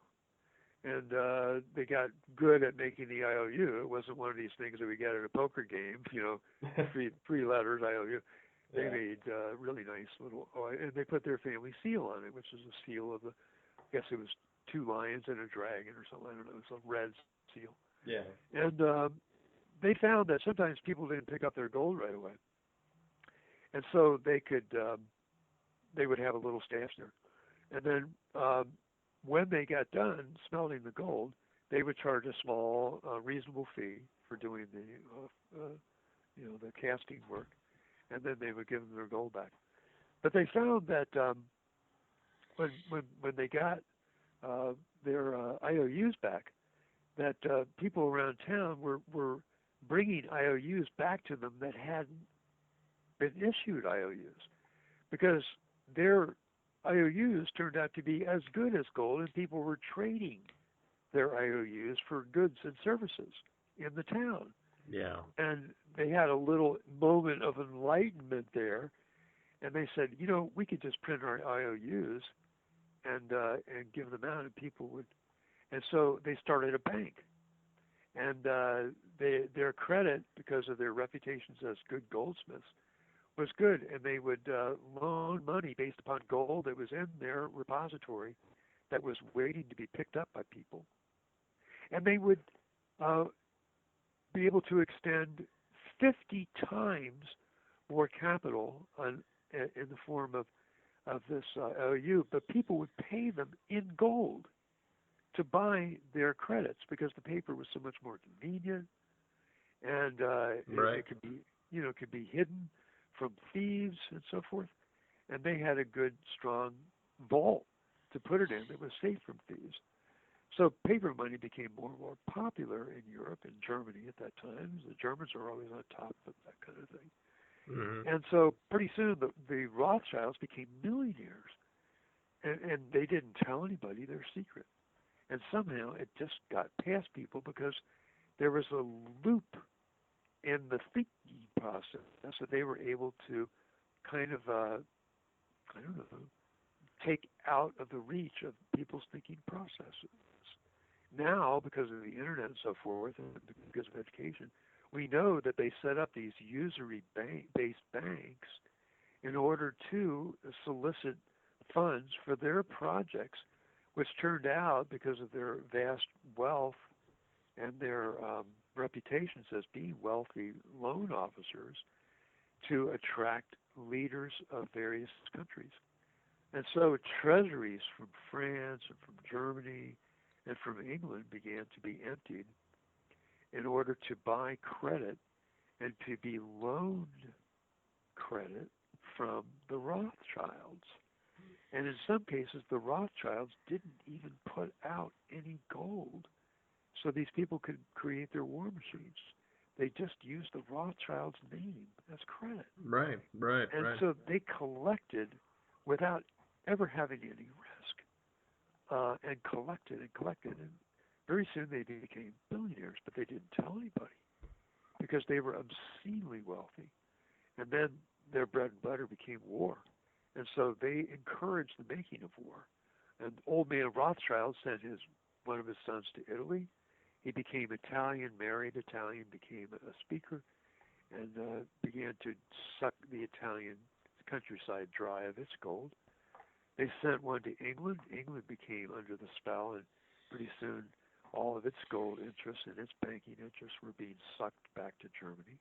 S5: And they got good at making the IOU. It wasn't one of these things that we get at a poker game, three letters IOU. They made really nice little, and they put their family seal on it, which is a seal of I guess it was 2 lions and a dragon or something. I don't know. It's a red seal.
S3: Yeah.
S5: And they found that sometimes people didn't pick up their gold right away, and so they would have a little stash there, and then when they got done smelting the gold, they would charge a small, reasonable fee for doing the casting work. And then they would give them their gold back. But they found that when they got their IOUs back, that people around town were bringing IOUs back to them that hadn't been issued IOUs, because their IOUs turned out to be as good as gold, and people were trading their IOUs for goods and services in the town.
S3: Yeah.
S5: And they had a little moment of enlightenment there, and they said, we could just print our IOUs and give them out, and people would. And so they started a bank, and their credit, because of their reputations as good goldsmiths, was good, and they would loan money based upon gold that was in their repository that was waiting to be picked up by people, and they would be able to extend 50 times more capital in the form of of this OU, but people would pay them in gold to buy their credits because the paper was so much more convenient, and it could be, could be hidden from thieves and so forth. And they had a good, strong vault to put it in that was safe from thieves. So paper money became more and more popular in Europe and Germany at that time. The Germans are always on top of that kind of thing.
S3: Mm-hmm.
S5: And so pretty soon the Rothschilds became millionaires. And they didn't tell anybody their secret. And somehow it just got past people because there was a loop in the thinking process that they were able to kind of, take out of the reach of people's thinking processes. Now, because of the internet and so forth, and because of education, we know that they set up these usury-based banks in order to solicit funds for their projects, which turned out, because of their vast wealth and their reputations as being wealthy loan officers, to attract leaders of various countries. And so treasuries from France and from Germany and from England began to be emptied in order to buy credit and to be loaned credit from the Rothschilds. And in some cases, the Rothschilds didn't even put out any gold so these people could create their war machines. They just used the Rothschilds' name as credit.
S3: Right.
S5: And so they collected without ever having any risk, and collected. And very soon they became billionaires, but they didn't tell anybody because they were obscenely wealthy. And then their bread and butter became war. And so they encouraged the making of war. And old man Rothschild sent one of his sons to Italy. He became Italian, married Italian, became a speaker, and began to suck the Italian countryside dry of its gold. They sent one to England. England became under the spell, and pretty soon all of its gold interests and its banking interests were being sucked back to Germany.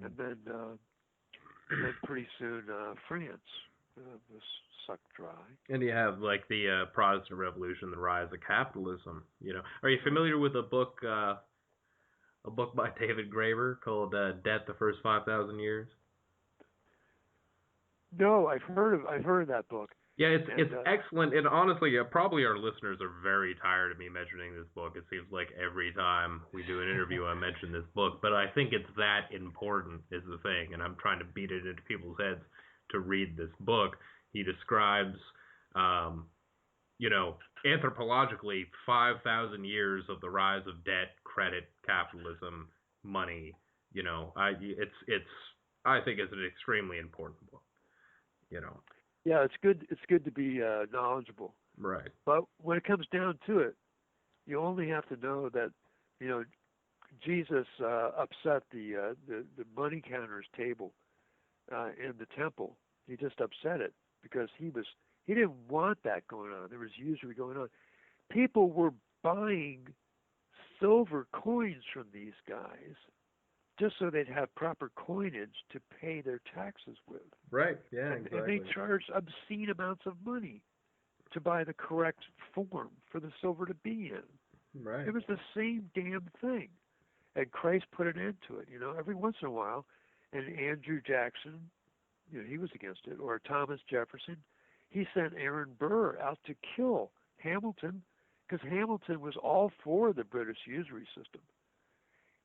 S5: And then pretty soon France was sucked dry.
S3: And you have like the Protestant Revolution, the rise of capitalism. Are you familiar with a book by David Graeber called "Debt: The First 5,000 Years"?
S5: No, I've heard of that book.
S3: Yeah, it's excellent, and honestly, probably our listeners are very tired of me mentioning this book. It seems like every time we do an interview, I mention this book, but I think it's that important is the thing, and I'm trying to beat it into people's heads to read this book. He describes, anthropologically, 5,000 years of the rise of debt, credit, capitalism, money. I think it's an extremely important book.
S5: Yeah, it's good. It's good to be knowledgeable.
S3: Right.
S5: But when it comes down to it, you only have to know that, Jesus upset the money counter's table in the temple. He just upset it because he didn't want that going on. There was usury going on. People were buying silver coins from these guys just so they'd have proper coinage to pay their taxes with.
S3: Right, yeah, exactly.
S5: And they charged obscene amounts of money to buy the correct form for the silver to be in.
S3: Right.
S5: It was the same damn thing. And Christ put an end to it, every once in a while. And Andrew Jackson, he was against it, or Thomas Jefferson, he sent Aaron Burr out to kill Hamilton because Hamilton was all for the British usury system.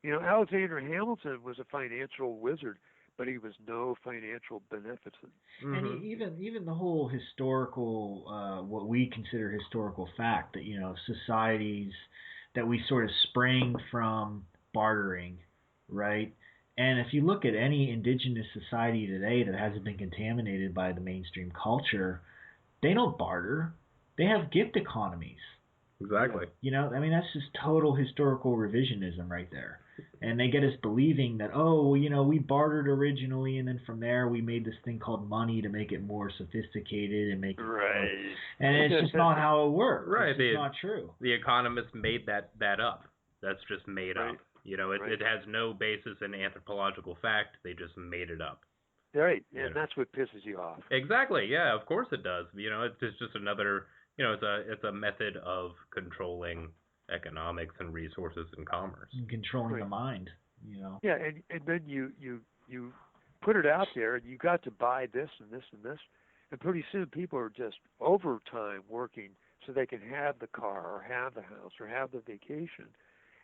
S5: Alexander Hamilton was a financial wizard, but he was no financial beneficent.
S4: Mm-hmm. And even the whole historical, what we consider historical fact, that societies that we sort of spring from bartering, right? And if you look at any indigenous society today that hasn't been contaminated by the mainstream culture, they don't barter. They have gift economies.
S3: Exactly.
S4: That's just total historical revisionism right there. And they get us believing that, we bartered originally, and then from there we made this thing called money to make it more sophisticated and make it
S5: right.
S4: And it's just not how it works.
S3: Right.
S4: It's not true.
S3: The economists made that up. That's just made up.
S5: Right.
S3: It has no basis in anthropological fact. They just made it up.
S5: Right, and that's what pisses you off.
S3: Exactly. Yeah, of course it does. It's just another. It's a method of controlling economics and resources and commerce.
S4: And controlling
S5: Right.
S4: the mind.
S5: Yeah, and then you put it out there, and you got to buy this and this and this, and pretty soon people are just overtime working so they can have the car or have the house or have the vacation,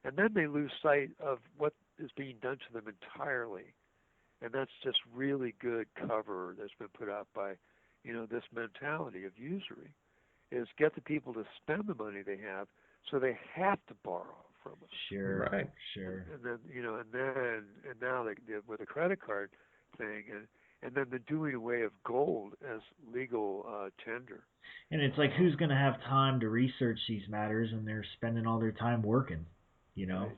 S5: and then they lose sight of what is being done to them entirely. And that's just really good cover that's been put out by, this mentality of usury, is get the people to spend the money they have so they have to borrow from us.
S4: Sure.
S3: Right.
S4: Sure.
S5: And then, and now with the credit card thing, and then the doing away of gold as legal tender.
S4: And it's like, who's going to have time to research these matters, and they're spending all their time working,
S5: Right.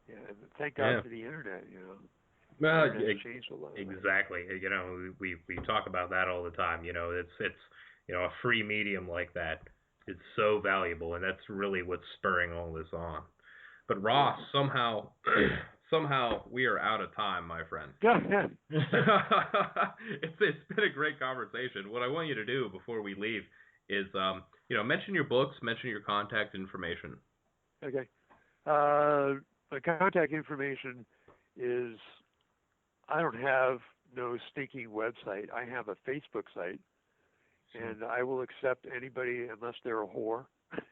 S5: Yeah, and thank God for the internet,
S3: Well,
S5: It's changed a lot.
S3: exactly. We talk about that all the time. It's a free medium like that is so valuable, and that's really what's spurring all this on. But Ross, somehow we are out of time, my friend. It's been a great conversation. What I want you to do before we leave is mention your books, mention your contact information.
S5: Okay. My contact information is, I don't have no stinking website. I have a Facebook site, and I will accept anybody unless they're a whore.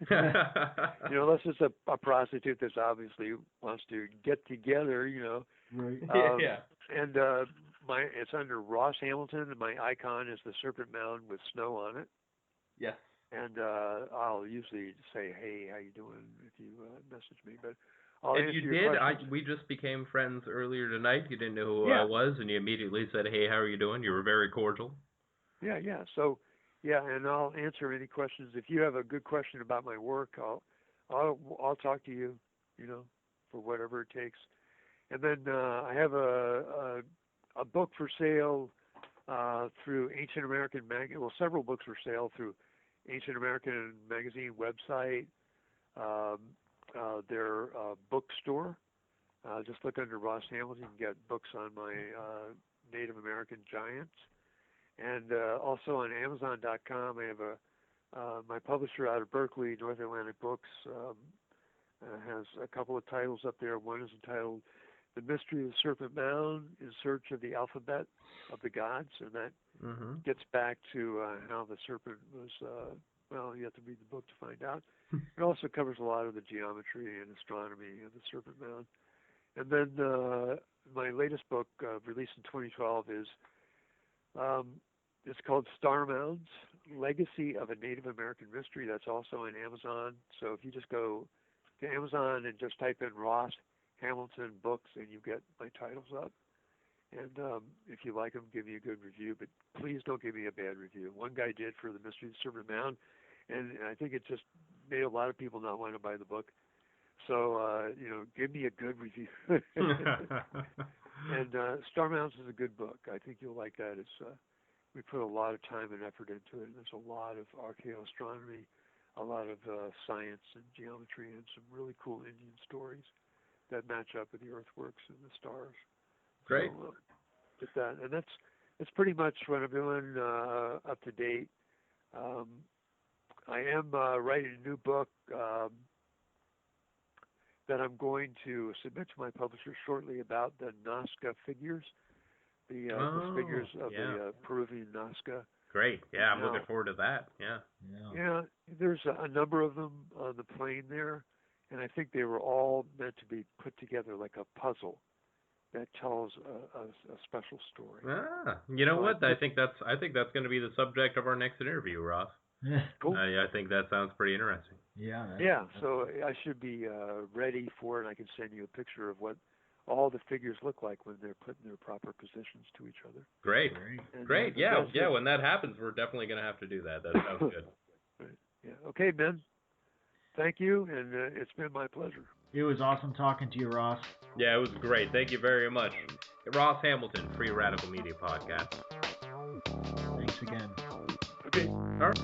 S5: Unless it's a prostitute that obviously wants to get together,
S4: Right.
S3: Yeah.
S5: And it's under Ross Hamilton, and my icon is the Serpent Mound with snow on it.
S3: Yes.
S5: And I'll usually say, "Hey, how you doing?" if you message me. But I'll
S3: And
S5: answer
S3: you
S5: your
S3: did.
S5: questions.
S3: We just became friends earlier tonight. You didn't know who
S5: Yeah.
S3: I was, and you immediately said, "Hey, how are you doing?" You were very cordial.
S5: Yeah. So, and I'll answer any questions. If you have a good question about my work, I'll talk to you, for whatever it takes. And then I have a book for sale through Ancient American Magazine. Well, several books for sale through Ancient American Magazine website. Their bookstore. Just look under Ross Hamilton. You can get books on my Native American giants. And also on Amazon.com, I have my publisher out of Berkeley, North Atlantic Books, has a couple of titles up there. One is entitled "The Mystery of the Serpent Mound: In Search of the Alphabet of the Gods," and that gets back to how the serpent was. You have to read the book to find out. It also covers a lot of the geometry and astronomy of the Serpent Mound. And then my latest book, released in 2012, is it's called Star Mounds: Legacy of a Native American Mystery. That's also on Amazon. So if you just go to Amazon and just type in Ross Hamilton books, and you get my titles up. And if you like them, give me a good review. But please don't give me a bad review. One guy did for The Mystery of the Serpent Mound, and I think it just made a lot of people not want to buy the book. So, give me a good review. And Star Mounds is a good book. I think you'll like that. It's we put a lot of time and effort into it. And there's a lot of archaeoastronomy, a lot of science and geometry, and some really cool Indian stories that match up with the earthworks and the stars.
S3: Great.
S5: So, get that. And that's pretty much what I'm doing up to date. I am writing a new book that I'm going to submit to my publisher shortly about the Nazca figures, the figures of the Peruvian Nazca.
S3: Great. Yeah, I'm looking forward to that. Yeah.
S5: Yeah, there's a number of them on the plain there, and I think they were all meant to be put together like a puzzle that tells a special story.
S3: You know what? I think that's going to be the subject of our next interview, Ross.
S5: Cool.
S3: I think that sounds pretty interesting.
S5: Yeah. So I should be ready for it. I can send you a picture of what all the figures look like when they're put in their proper positions to each other.
S3: Great. Yeah. When that happens, we're definitely going to have to do that. That sounds good.
S5: Right. Yeah. Okay, Ben. Thank you, and it's been my pleasure.
S4: It was awesome talking to you, Ross.
S3: Yeah, it was great. Thank you very much. Ross Hamilton, Free Radical Media Podcast.
S4: Thanks again.
S5: Okay.
S3: All right.